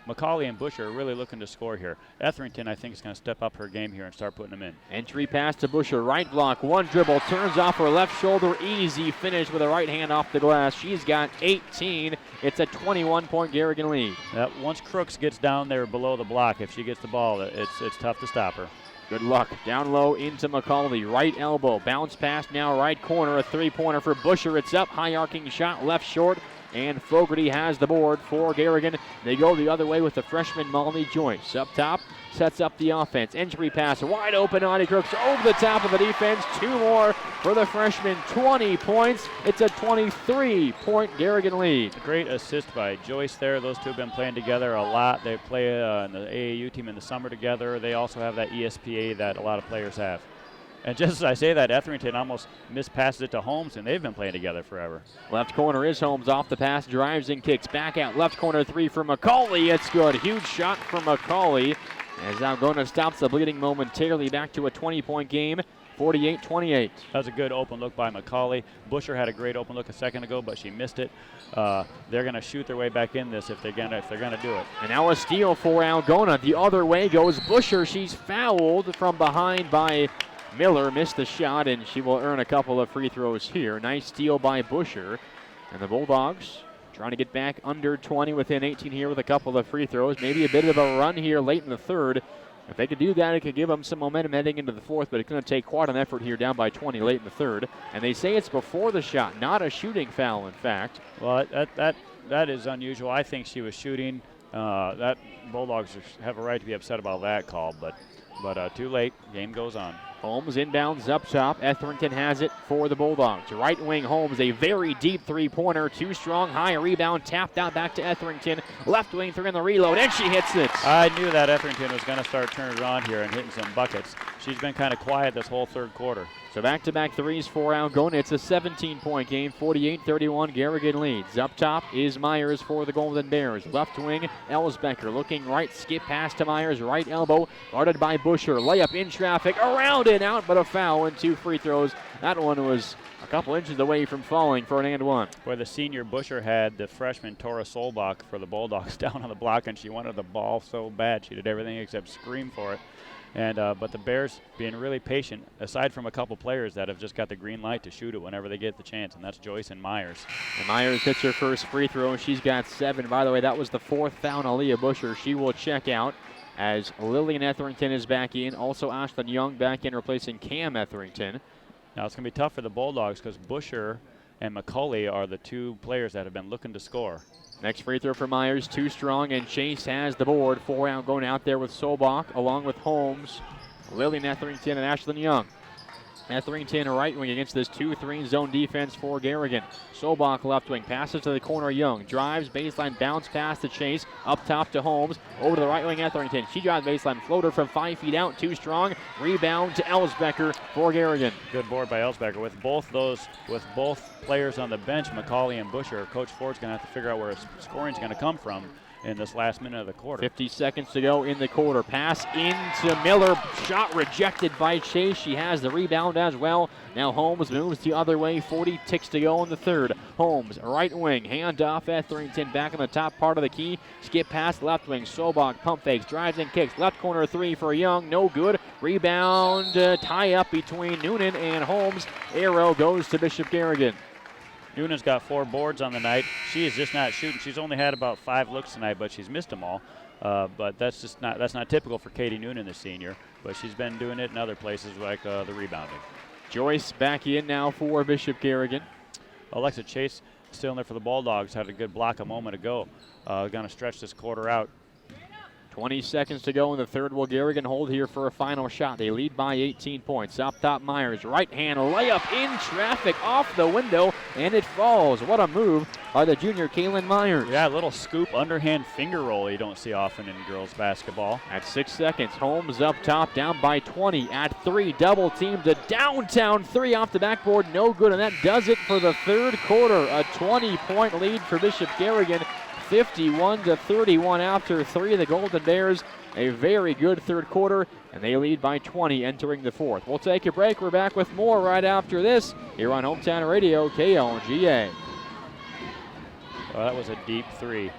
B: McCauley and Busher are really looking to score here. Etherington, I think, is going to step up her game here and start putting them in.
A: Entry pass to Busher, right block, one dribble, turns off her left shoulder, easy finish with a right hand off the glass. She's got 18. It's a 21-point Garrigan lead.
B: Once Crooks gets down there below the block, if she gets the ball, it's tough to stop her.
A: Good luck. Down low into McCauley. Right elbow. Bounce pass now right corner. A three-pointer for Busher. It's up. High arcing shot left short. And Fogarty has the board for Garrigan. They go the other way with the freshman Molly Joyce. Up top, sets up the offense. Entry pass, wide open. Audie Crooks over the top of the defense. 2 more for the freshman. 20 points. It's a 23-point Garrigan lead.
B: Great assist by Joyce there. Those two have been playing together a lot. They play in the AAU team in the summer together. They also have that ESPA that a lot of players have. And just as I say that, Etherington almost mispasses it to Holmes, and they've been playing together forever.
A: Left corner is Holmes off the pass, drives and kicks. Back out, left corner 3 for McCauley. It's good. Huge shot for McCauley. As Algona stops the bleeding momentarily, back to a 20-point game, 48-28.
B: That was a good open look by McCauley. Busher had a great open look a second ago, but she missed it. They're going to shoot their way back in this if they're going to do it.
A: And now a steal for Algona. The other way goes Busher. She's fouled from behind by Miller. Missed the shot, and she will earn a couple of free throws here. Nice steal by Busher. And the Bulldogs trying to get back under 20 within 18 here with a couple of free throws. Maybe a bit of a run here late in the third. If they could do that, it could give them some momentum heading into the fourth, but it's going to take quite an effort here down by 20 late in the third. And they say it's before the shot, not a shooting foul, in fact.
B: Well, that is unusual. I think she was shooting. That Bulldogs have a right to be upset about that call, but too late. Game goes on.
A: Holmes inbounds up top. Etherington has it for the Bulldogs. Right wing Holmes, a very deep three-pointer. Too strong, high rebound, tapped out back to Etherington. Left wing through in the reload, and she hits it.
B: I knew that Etherington was going to start turning it on here and hitting some buckets. she's been kind of quiet this whole third quarter.
A: So back-to-back threes for Algona. It's a 17-point game, 48-31. Garrigan leads. Up top is Myers for the Golden Bears. Left wing, Elsbecker looking right, skip pass to Myers, right elbow, guarded by Busher. Layup in traffic, around and out, but a foul and 2 free throws. That one was a couple inches away from falling for an and one.
B: Where the senior Busher had the freshman Tora Solbach for the Bulldogs down on the block, and she wanted the ball so bad. She did everything except scream for it. And but the Bears being really patient, aside from a couple players that have just got the green light to shoot it whenever they get the chance, and that's Joyce and Myers.
A: And Myers hits her first free throw. She's got 7. By the way, that was the 4th foul on Aaliyah Busher. She will check out as Lillian Etherington is back in. Also Ashlyn Young back in replacing Cam Etherington.
B: Now it's going to be tough for the Bulldogs because Busher and McCauley are the 2 players that have been looking to score.
A: Next free throw for Myers, too strong, and Chase has the board. 4 out, going out there with Solbach, along with Holmes, Lillian Etherington, and Ashlyn Young. Etherington right wing against this 2-3 zone defense for Garrigan. Solbach left wing, passes to the corner, Young. Drives, baseline, bounce pass to Chase. Up top to Holmes, over to the right wing, Etherington. She drives baseline, floater from 5 feet out, too strong. Rebound to Elsbecker for Garrigan.
B: Good board by Elsbecker. With both players on the bench, McCauley and Busher, Coach Ford's going to have to figure out where his scoring's going to come from in this last minute of the quarter.
A: 50 seconds to go in the quarter. Pass into Miller. Shot rejected by Chase. She has the rebound as well. Now Holmes moves the other way. 40 ticks to go in the third. Holmes, right wing. Hand off Etherington back on the top part of the key. Skip pass left wing. Solbach pump fakes. Drives and kicks. Left corner 3 for Young. No good. Rebound. Tie up between Noonan and Holmes. Arrow goes to Bishop Garrigan.
B: Noonan's got 4 boards on the night. She is just not shooting. She's only had about 5 looks tonight, but she's missed them all. But that's not typical for Katie Noonan, the senior. But she's been doing it in other places like the rebounding.
A: Joyce back in now for Bishop Garrigan.
B: Alexa Chase still in there for the Bulldogs. Had a good block a moment ago. Going to stretch this quarter out.
A: 20 seconds to go in the third. Will Garrigan hold here for a final shot? They lead by 18 points. Up top, Myers. Right hand layup in traffic off the window, and it falls. What a move by the junior Kaylin Myers.
B: Yeah, a little scoop underhand finger roll you don't see often in girls basketball.
A: At 6 seconds, Holmes up top, down by 20 at 3. Double team to downtown 3 off the backboard. No good, and that does it for the third quarter. A 20-point lead for Bishop Garrigan. 51-31 after 3. The Golden Bears, a very good third quarter, and they lead by 20 entering the fourth. We'll take a break. We're back with more right after this here on Hometown Radio, KLGA.
B: Well, that was a deep 3.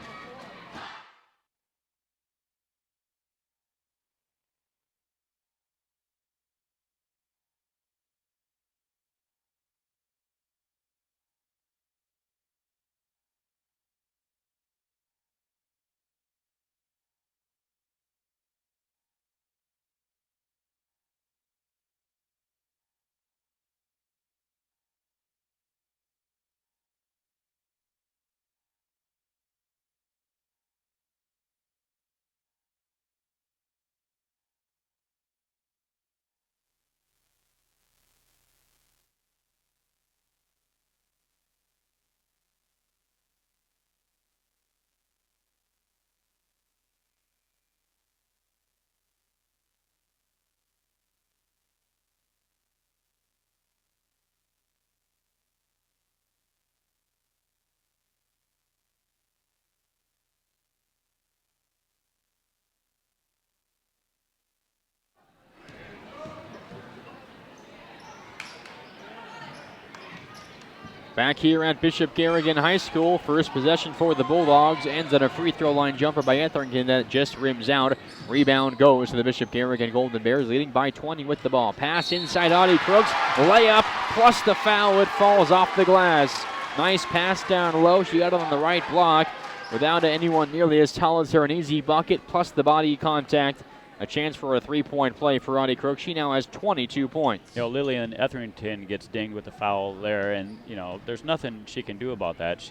A: Back here at Bishop Garrigan High School, first possession for the Bulldogs ends on a free throw line jumper by Etherington that just rims out. Rebound goes to the Bishop Garrigan Golden Bears, leading by 20 with the ball. Pass inside Audie Crooks, layup plus the foul. It falls off the glass. Nice pass down low. She got it on the right block without anyone nearly as tall as her. An easy bucket plus the body contact. A chance for a three-point play for Audie Crook. She now has 22 points.
B: You know, Lillian Etherington gets dinged with the foul there, and you know there's nothing she can do about that.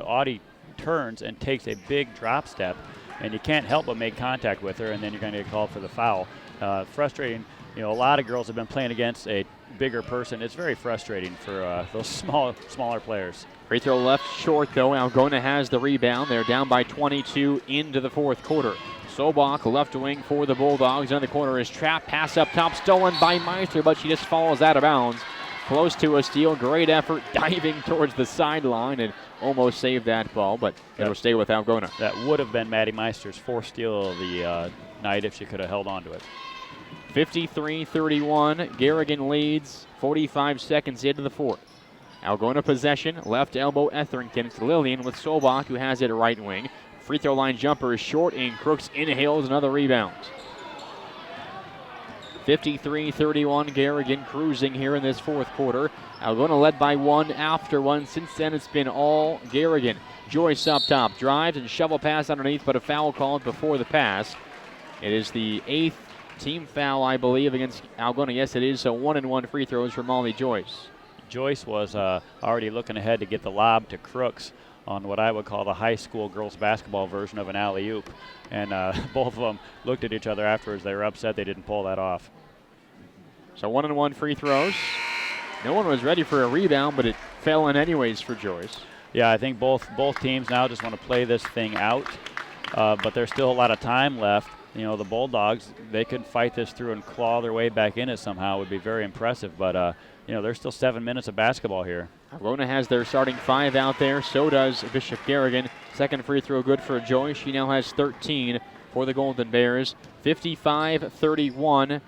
B: Audie turns and takes a big drop step, and you can't help but make contact with her, and then you're going to get called for the foul. Frustrating. You know, a lot of girls have been playing against a bigger person. It's very frustrating for those smaller players.
A: Free throw left short, though. Algona has the rebound. They're down by 22 into the fourth quarter. Sobach, left wing for the Bulldogs. In the corner is trapped. Pass up top, stolen by Meister, but she just falls out of bounds. Close to a steal. Great effort diving towards the sideline and almost saved that ball, but it'll stay with Algona.
B: That would have been Maddie Meister's fourth steal of the night if she could have held on to it.
A: 53-31. Garrigan leads 45 seconds into the fourth. Algona possession. Left elbow Etherington. It's Lillian with Sobach, who has it at right wing. Free throw line jumper is short, and Crooks inhales another rebound. 53-31. Garrigan cruising here in this fourth quarter. Algona led by one after one. Since then, it's been all Garrigan. Joyce up top. Drives and shovel pass underneath, but a foul called before the pass. It is the 8th team foul, I believe, against Algona. Yes, it is. So 1-and-1 free throws for Molly Joyce.
B: Joyce was already looking ahead to get the lob to Crooks on what I would call the high school girls basketball version of an alley-oop. And both of them looked at each other afterwards. They were upset they didn't pull that off.
A: So 1-and-1 free throws. No one was ready for a rebound, but it fell in anyways for Joyce.
B: Yeah, I think both teams now just want to play this thing out, but there's still a lot of time left. You know, the Bulldogs, they could fight this through and claw their way back in it somehow. It would be very impressive, but, you know, there's still 7 minutes of basketball here.
A: Algona has their starting 5 out there. So does Bishop Garrigan. Second free throw good for Joyce. She now has 13 for the Golden Bears. 55-31.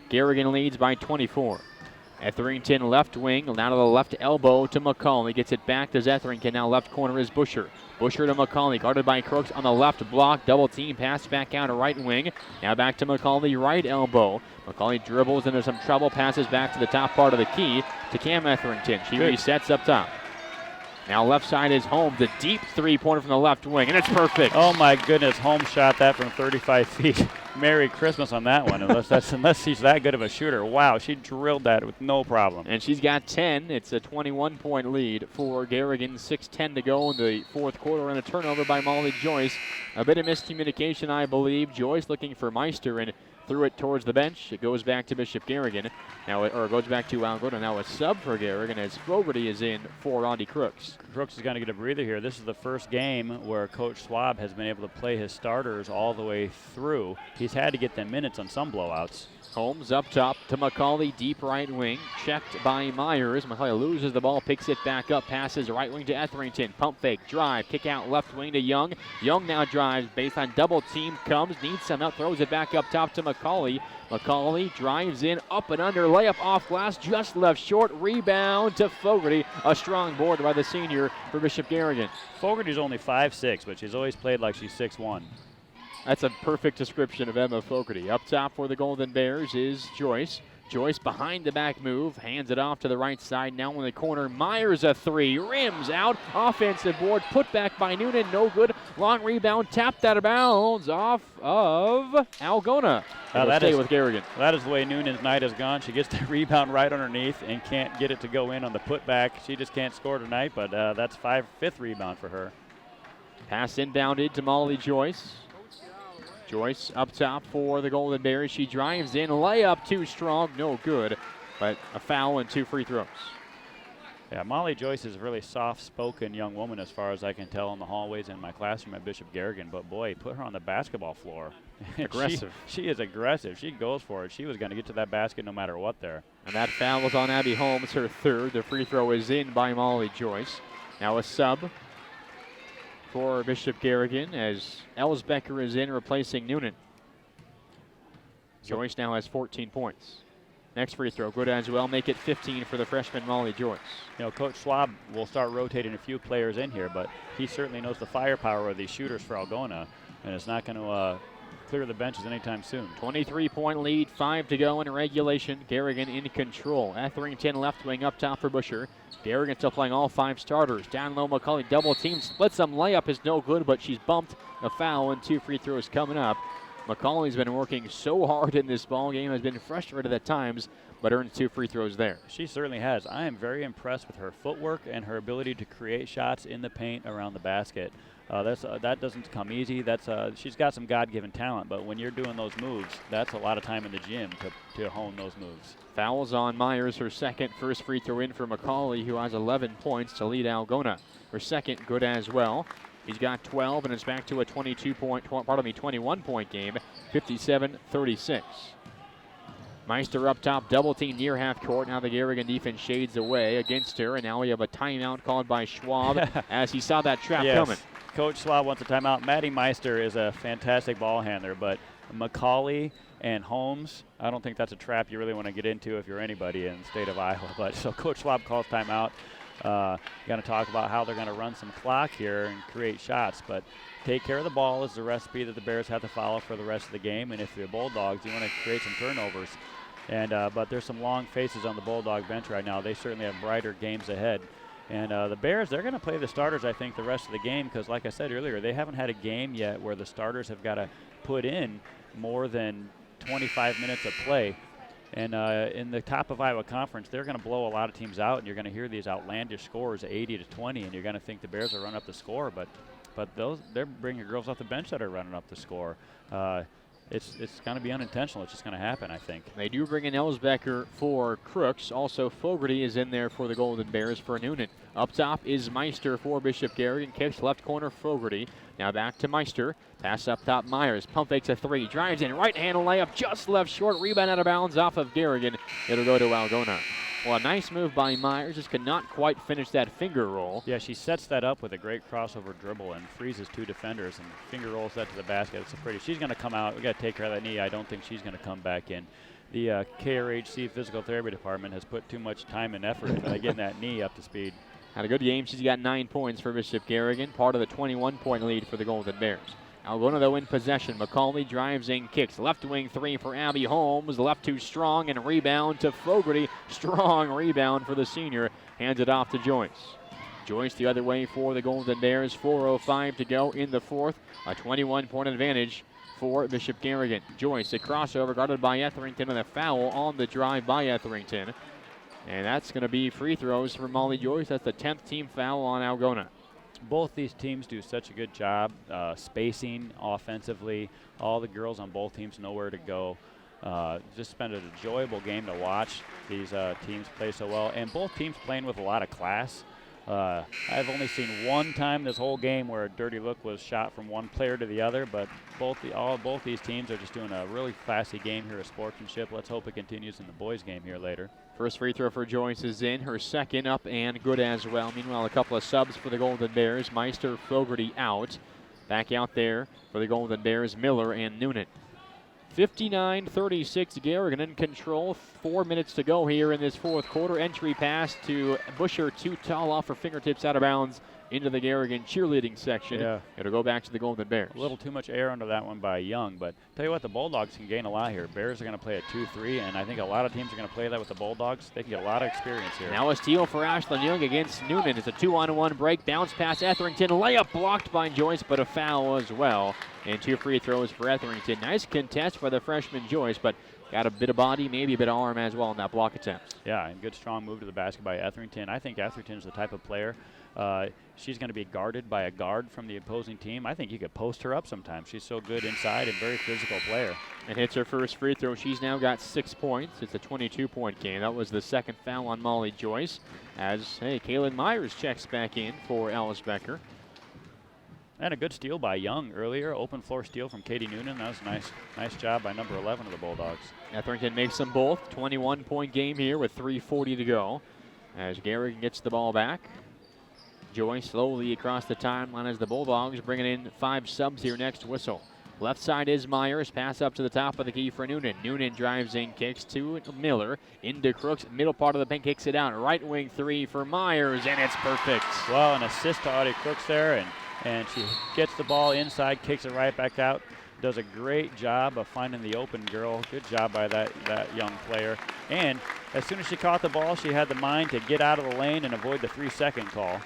A: Garrigan leads by 24. Etherington left wing, down to the left elbow to McCauley. Gets it back to Etherington. Now left corner is Busher. Busher to McCauley, guarded by Crooks on the left block. Double team, pass back out to right wing. Now back to McCauley, right elbow. McCauley dribbles into some trouble, passes back to the top part of the key to Cam Etherington. She resets up top. Now left side is Holmes, the deep three-pointer from the left wing, and it's perfect.
B: Oh my goodness, Holmes shot that from 35 feet. Merry Christmas on that one, unless she's that good of a shooter. Wow, she drilled that with no problem.
A: And she's got 10. It's a 21-point lead for Garrigan. 6:10 to go in the fourth quarter, and a turnover by Molly Joyce. A bit of miscommunication, I believe. Joyce looking for Meister and threw it towards the bench. It goes back to Bishop Garrigan. Now, or it goes back to Algona. Now a sub for Garrigan as Fogarty is in for Audie Crooks.
B: Crooks is going to get a breather here. This is the first game where Coach Schwab has been able to play his starters all the way through. He's had to get them minutes on some blowouts.
A: Holmes up top to McCauley, deep right wing, checked by Myers. McCauley loses the ball, picks it back up, passes right wing to Etherington. Pump fake, drive, kick out left wing to Young. Young now drives, based on double team, comes, needs some help, throws it back up top to McCauley. McCauley drives in, up and under, layup off glass, just left short, rebound to Fogarty. A strong board by the senior for Bishop Garrigan.
B: Fogarty's only 5'6", but she's always played like she's 6'1".
A: That's a perfect description of Emma Fogarty. Up top for the Golden Bears is Joyce. Joyce behind the back move, hands it off to the right side. Now in the corner, Myers a three, rims out, offensive board, put back by Noonan, no good. Long rebound, tapped out of bounds, off of Algona.
B: That
A: stay
B: is
A: with Garrigan.
B: That is the way Noonan's night has gone. She gets the rebound right underneath and can't get it to go in on the putback. She just can't score tonight, but that's fifth rebound for her.
A: Pass inbounded to Molly Joyce. Joyce up top for the Golden Bears. She drives in, layup too strong, no good, but a foul and 2 free throws.
B: Yeah, Molly Joyce is a really soft-spoken young woman as far as I can tell in the hallways in my classroom at Bishop Garrigan, but boy, put her on the basketball floor.
A: Aggressive.
B: She is aggressive. She goes for it. She was going to get to that basket no matter what there.
A: And that foul was on Abby Holmes, her third. The free throw is in by Molly Joyce. Now a sub for Bishop Garrigan as Elsbecker is in replacing Noonan. Joyce now has 14 points. Next free throw, good as well. Make it 15 for the freshman Molly Joyce.
B: You know, Coach Schwab will start rotating a few players in here, but he certainly knows the firepower of these shooters for Algona, and it's not going to clear the benches anytime soon.
A: 23-point lead, 5 to go in regulation. Garrigan in control. Etherington left wing up top for Busher. Garrigan still playing all 5 starters. Down low, McCauley double team, splits them. Layup is no good, but she's bumped. A foul and 2 free throws coming up. McCauley's been working so hard in this ball game, has been frustrated at times, but earns 2 free throws there.
B: She certainly has. I am very impressed with her footwork and her ability to create shots in the paint around the basket. That doesn't come easy. She's got some God-given talent, but when you're doing those moves, that's a lot of time in the gym to hone those moves.
A: Fouls on Myers, her second. First free throw in for McCauley, who has 11 points to lead Algona. Her second good as well. He's got 12, and it's back to a 21-point game, 57-36. Meister up top, double team near half court. Now the Garrigan defense shades away against her, and now we have a timeout called by Schwab as he saw that trap coming.
B: Coach Schwab wants a timeout. Maddie Meister is a fantastic ball handler, but McCauley and Holmes, I don't think that's a trap you really want to get into if you're anybody in the state of Iowa. But so Coach Schwab calls timeout. Going to talk about how they're going to run some clock here and create shots, but take care of the ball is the recipe that the Bears have to follow for the rest of the game. And if you're Bulldogs, you want to create some turnovers. And but there's some long faces on the Bulldog bench right now. They certainly have brighter games ahead. And the Bears, they're going to play the starters, I think, the rest of the game because, like I said earlier, they haven't had a game yet where the starters have got to put in more than 25 minutes of play. And in the top of Iowa Conference, they're going to blow a lot of teams out, and you're going to hear these outlandish scores, 80-20, and you're going to think the Bears will run up the score. But they're bringing girls off the bench that are running up the score. It's going to be unintentional. It's just going to happen, I think.
A: They do bring in Elsbecker for Crooks. Also, Fogarty is in there for the Golden Bears for Noonan. Up top is Meister for Bishop Garrigan. Kicks left corner, Fogarty. Now back to Meister. Pass up top, Myers. Pump fakes a three. Drives in. Right-hand layup. Just left short. Rebound out of bounds off of Garrigan. It'll go to Algona. Well, a nice move by Myers. Just could not quite finish that finger roll.
B: Yeah, she sets that up with a great crossover dribble and freezes two defenders and finger rolls that to the basket. It's a pretty. She's going to come out. We got to take care of that knee. I don't think she's going to come back in. The KRHC Physical Therapy Department has put too much time and effort into getting that knee up to speed.
A: Had a good game. She's got 9 points for Bishop Garrigan, part of the 21-point lead for the Golden Bears. Algona, though, in possession. McCauley drives in, kicks. Left wing three for Abby Holmes. Left too strong, and rebound to Fogarty. Strong rebound for the senior. Hands it off to Joyce. Joyce the other way for the Golden Bears. 4:05 to go in the fourth. A 21-point advantage for Bishop Garrigan. Joyce, a crossover guarded by Etherington, and a foul on the drive by Etherington. And that's going to be free throws for Molly Joyce. That's the 10th team foul on Algona.
B: Both these teams do such a good job spacing offensively. All the girls on both teams know where to go. Just been an enjoyable game to watch. These teams play so well, and both teams playing with a lot of class. I've only seen one time this whole game where a dirty look was shot from one player to the other, but both these teams are just doing a really classy game here of sportsmanship. Let's hope it continues in the boys' game here later.
A: First free throw for Joyce is in. Her second up and good as well. Meanwhile, a couple of subs for the Golden Bears. Meister, Fogarty out. Back out there for the Golden Bears, Miller and Noonan. 59-36, Garrigan in control. 4 minutes to go here in this fourth quarter. Entry pass to Busher, too tall off her fingertips, out of bounds into the Garrigan cheerleading section.
B: Yeah.
A: It'll go back to the Golden Bears.
B: A little too much air under that one by Young, but tell you what, the Bulldogs can gain a lot here. Bears are going to play a 2-3, and I think a lot of teams are going to play that with the Bulldogs. They can get a lot of experience here.
A: Now a steal for Ashlyn Young against Noonan. It's a 2-on-1 break. Bounce pass Etherington. Layup blocked by Joyce, but a foul as well. And 2 free throws for Etherington. Nice contest by the freshman Joyce, but got a bit of body, maybe a bit of arm as well in that block attempt.
B: Yeah, and good strong move to the basket by Etherington. I think Etherington is the type of player. She's going to be guarded by a guard from the opposing team. I think you could post her up sometimes. She's so good inside and very physical player.
A: And hits her first free throw. She's now got 6 points. It's a 22-point game. That was the second foul on Molly Joyce. As, Kaylin Myers checks back in for Alice Becker.
B: And a good steal by Young earlier. Open floor steal from Katie Noonan. That was a nice job by number 11 of the Bulldogs.
A: Etherington makes them both. 21-point game here with 3:40 to go. As Garrigan gets the ball back. Joyce slowly across the timeline as the Bulldogs bringing in 5 subs here next whistle. Left side is Myers. Pass up to the top of the key for Noonan. Noonan drives in, kicks to Miller. Into Crooks. Middle part of the paint, kicks it out. Right wing three for Myers, and it's perfect.
B: Well, an assist to Audie Crooks there, and she gets the ball inside, kicks it right back out. Does a great job of finding the open girl. Good job by that young player. And as soon as she caught the ball, she had the mind to get out of the lane and avoid the 3-second call.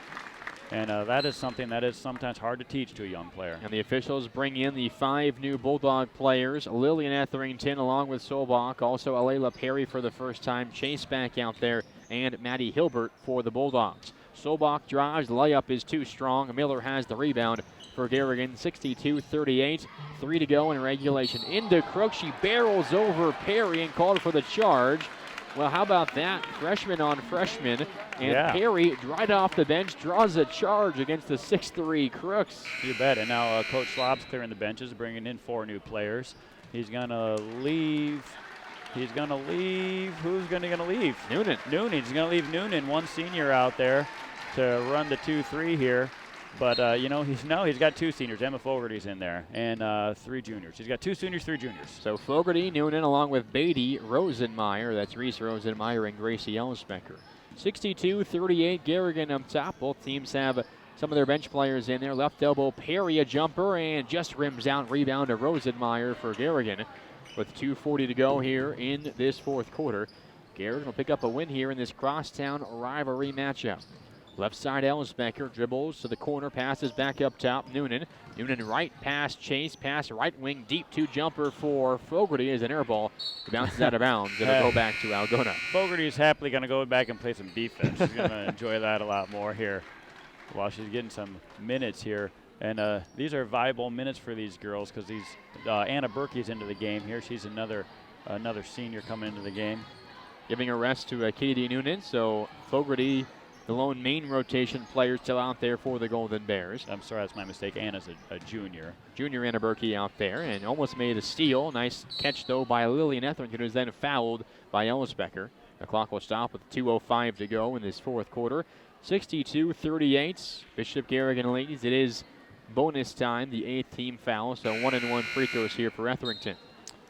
B: And that is something that is sometimes hard to teach to a young player.
A: And the officials bring in the 5 new Bulldog players. Lillian Etherington along with Solbach. Also Alayla Perry for the first time. Chase back out there. And Maddie Hilbert for the Bulldogs. Solbach drives. Layup is too strong. Miller has the rebound for Garrigan. 62-38. 3 to go in regulation. Into Crook. She barrels over Perry and called for the charge. Well, how about that? Freshman on freshman. And
B: Yeah.
A: Perry, right off the bench, draws a charge against the 6'3 Crooks.
B: You bet. And now Coach Schwab's clearing the benches, bringing in 4 new players. He's going to leave. He's going to leave. Who's going to leave?
A: Noonan.
B: He's going to leave Noonan, one senior out there to run the 2-3 here. But, he's got 2 seniors. Emma Fogarty's in there, and 3 juniors. He's got 2 seniors, 3 juniors.
A: So Fogarty, Noonan, along with Beatty, Rosenmeyer. That's Reese Rosenmeyer and Gracie Elsbecker. 62-38, Garrigan up top. Both teams have some of their bench players in there. Left elbow, Perry, a jumper, and just rims out. Rebound to Rosenmeyer for Garrigan. With 2:40 to go here in this fourth quarter. Garrigan will pick up a win here in this crosstown rivalry matchup. Left side, Elsbecker dribbles to the corner, passes back up top. Noonan right pass, Chase, pass right wing, deep 2 jumper for Fogarty as an air ball. It bounces out of bounds. It'll go back to Algona.
B: Fogarty is happily going to go back and play some defense. She's going to enjoy that a lot more here while she's getting some minutes here. And these are viable minutes for these girls because Anna Berkey's into the game here. She's another senior coming into the game.
A: Giving a rest to Katie Noonan, so Fogarty, the lone main rotation player, still out there for the Golden Bears.
B: I'm sorry, that's my mistake. Anna's a junior.
A: Junior Anna Berkey out there and almost made a steal. Nice catch, though, by Lillian Etherington, who's then fouled by Elsbecker. The clock will stop with 2:05 to go in this fourth quarter. 62-38. Bishop Garrigan leads. It is bonus time, the 8th team foul, so 1-1 free throws here for Etherington.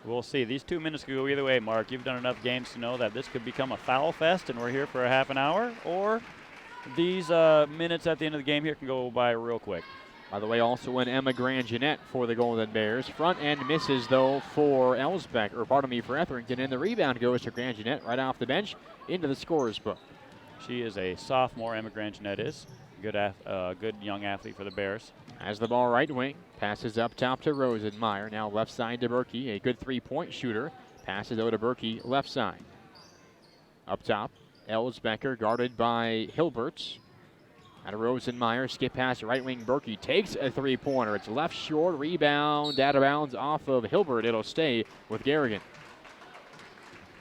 B: We'll see. These 2 minutes could go either way, Mark. You've done enough games to know that this could become a foul fest and we're here for a half an hour, or these minutes at the end of the game here can go by real quick.
A: By the way, also an Emma Grangenet for the Golden Bears. Front end misses, though, for for Etherington, and the rebound goes to Grangenet right off the bench into the scorer's book.
B: She is a sophomore, Emma Grangenet is. Good young athlete for the Bears.
A: Has the ball right wing, passes up top to Rosenmeyer. Now left side to Berkey, a good 3-point shooter. Passes over to Berkey, left side. Up top, Elsbecker guarded by Hilbert. Out of Rosenmeyer, skip pass right wing. Berkey takes a 3-pointer. It's left short, rebound, out of bounds off of Hilbert. It'll stay with Garrigan.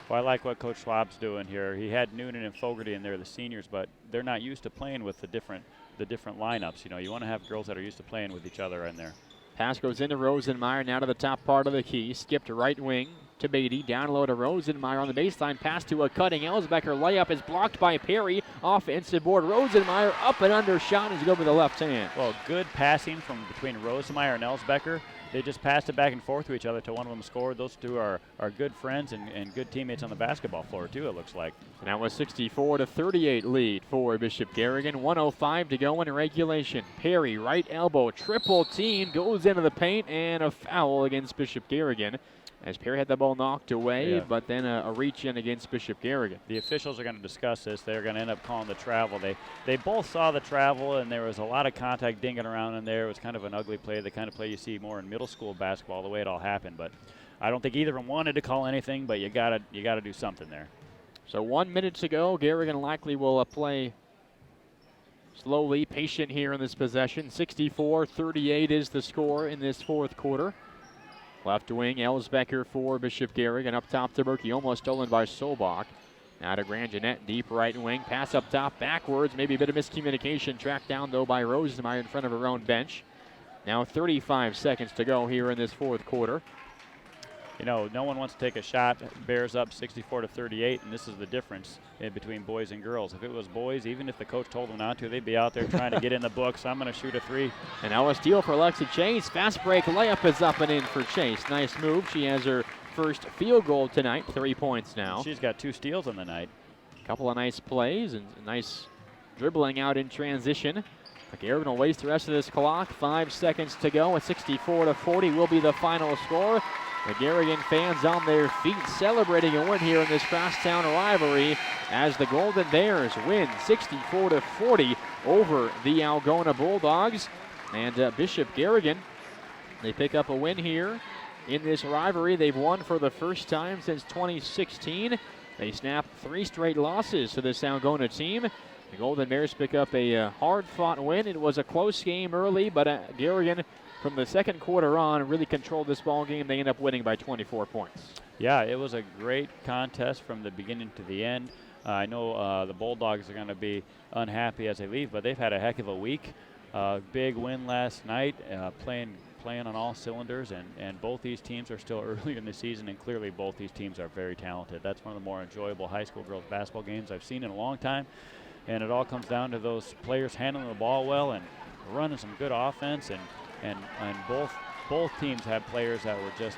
B: Well, I like what Coach Schwab's doing here. He had Noonan and Fogarty in there, the seniors, but they're not used to playing with the different lineups. You want to have girls that are used to playing with each other in there.
A: Pass goes into Rosenmeyer, now to the top part of the key. Skipped right wing to Beatty. Down low to Rosenmeyer on the baseline. Pass to a cutting Elsbecker. Layup is blocked by Perry. Offensive board. Rosenmeyer up and under shot as he goes with the left hand.
B: Well, good passing from between Rosenmeyer and Elsbecker. They just passed it back and forth to each other till one of them scored. Those two are good friends and good teammates on the basketball floor, too, it looks like.
A: And that was 64-38 lead for Bishop Garrigan. 1:05 to go in regulation. Perry, right elbow, triple team, goes into the paint, and a foul against Bishop Garrigan. As Perry had the ball knocked away, but then a reach in against Bishop Garrigan.
B: The officials are going to discuss this. They're going to end up calling the travel. They both saw the travel, and there was a lot of contact dinging around in there. It was kind of an ugly play, the kind of play you see more in middle school basketball, the way it all happened. But I don't think either of them wanted to call anything, but you gotta do something there.
A: So 1 minute to go. Garrigan likely will play slowly, patient here in this possession. 64-38 is the score in this fourth quarter. Left wing, Elsbecker for Bishop Garrigan. Up top to Berkey, almost stolen by Solbach. Now to Grangenet, deep right wing. Pass up top, backwards. Maybe a bit of miscommunication. Tracked down, though, by Rosenmeyer in front of her own bench. Now 35 seconds to go here in this fourth quarter.
B: No one wants to take a shot. Bears up 64-38, and this is the difference between boys and girls. If it was boys, even if the coach told them not to, they'd be out there trying to get in the books. I'm going to shoot a 3.
A: And now a steal for Alexa Chase. Fast break layup is up and in for Chase. Nice move. She has her first field goal tonight. 3 points now.
B: She's got 2 steals on the night.
A: A couple of nice plays and nice dribbling out in transition. Garrigan will waste the rest of this clock. 5 seconds to go. At 64-40 will be the final score. The Garrigan fans on their feet celebrating a win here in this crosstown rivalry as the Golden Bears win 64-40 over the Algona Bulldogs. And Bishop Garrigan, they pick up a win here in this rivalry. They've won for the first time since 2016. They snap 3 straight losses to this Algona team. The Golden Bears pick up a hard-fought win. It was a close game early, but Garrigan, from the second quarter on, really controlled this ball game. They end up winning by 24 points.
B: Yeah, it was a great contest from the beginning to the end. I know the Bulldogs are going to be unhappy as they leave, but they've had a heck of a week. Big win last night, playing on all cylinders, and both these teams are still early in the season, and clearly both these teams are very talented. That's one of the more enjoyable high school girls basketball games I've seen in a long time, and it all comes down to those players handling the ball well and running some good offense, and both teams had players that were just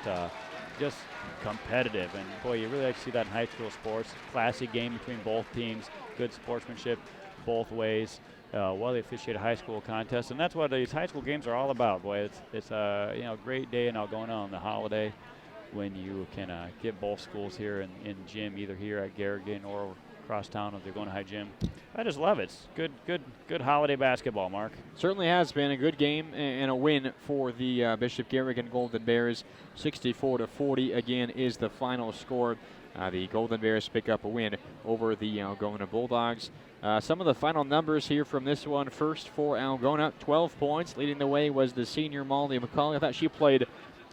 B: competitive, and boy, you really like to see that in high school sports. Classy game between both teams, good sportsmanship both ways while they officiate a high school contest, and that's what these high school games are all about. Boy, it's a great day in Algona on the holiday when you can get both schools here in gym, either here at Garrigan or across town at the Algona High Gym. I just love it. It's good holiday basketball, Mark.
A: Certainly has been a good game and a win for the Bishop Garrigan Golden Bears. 64-40 again is the final score. The Golden Bears pick up a win over the Algona Bulldogs. Some of the final numbers here from this one. First for Algona, 12 points. Leading the way was the senior Molly McCauley. I thought she played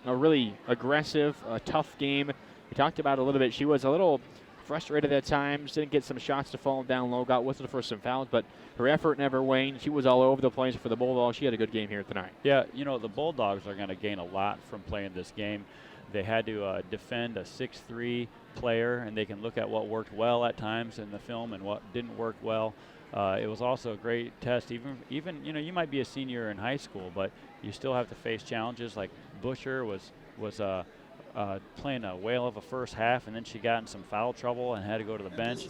A: a really aggressive, tough game. We talked about it a little bit. She was a little frustrated at times, didn't get some shots to fall down low, got whistled for some fouls, but her effort never waned. She was all over the place for the Bulldogs. She had a good game here tonight.
B: Yeah, the Bulldogs are going to gain a lot from playing this game. They had to defend a 6'3" player, and they can look at what worked well at times in the film and what didn't work well. It was also a great test. Even you might be a senior in high school, but you still have to face challenges. Like Busher was playing a whale of a first half, and then she got in some foul trouble and had to go to the bench.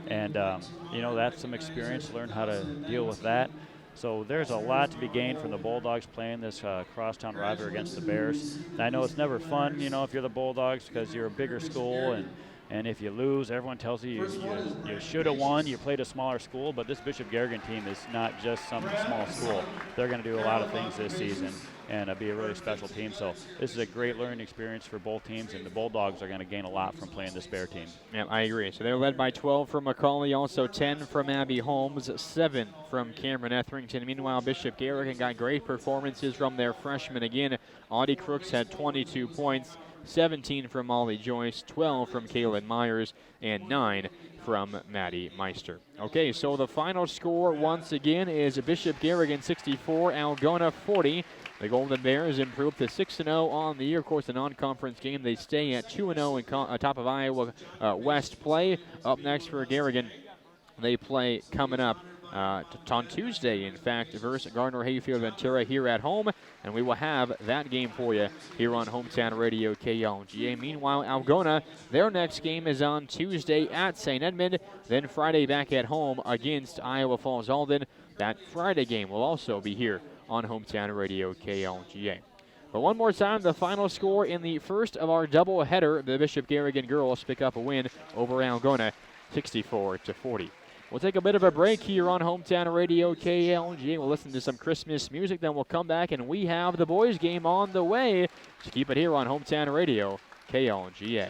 B: And that's some experience, learn how to deal with that. So there's a lot to be gained from the Bulldogs playing this crosstown rivalry against the Bears. And I know it's never fun, if you're the Bulldogs, because you're a bigger school, and if you lose, everyone tells you you should have won. You played a smaller school, but this Bishop Garrigan team is not just some small school. They're going to do a lot of things this season and be a really special team. So this is a great learning experience for both teams, and the Bulldogs are going to gain a lot from playing this Bear team.
A: Yeah, I agree. So they're led by 12 from McCauley, also 10 from Abby Holmes, 7 from Cameron Etherington. Meanwhile, Bishop Garrigan got great performances from their freshmen again. Audie Crooks had 22 points. 17 from Molly Joyce, 12 from Kaylin Myers, and 9 from Maddie Meister. Okay, so the final score once again is Bishop Garrigan 64, Algona 40. The Golden Bears improved to 6-0 on the year. Of course, the non-conference game, they stay at 2-0 in top of Iowa West play. Up next for Garrigan, they play coming up on Tuesday, in fact, versus Gardner Hayfield Ventura here at home, and we will have that game for you here on Hometown Radio KLGA. Meanwhile, Algona, their next game is on Tuesday at St. Edmund, then Friday back at home against Iowa Falls Alden. That Friday game will also be here on Hometown Radio KLGA. But one more time, the final score in the first of our doubleheader, the Bishop Garrigan girls pick up a win over Algona, 64-40. We'll take a bit of a break here on Hometown Radio KLGA. We'll listen to some Christmas music, then we'll come back and we have the boys game on the way. So keep it here on Hometown Radio KLGA.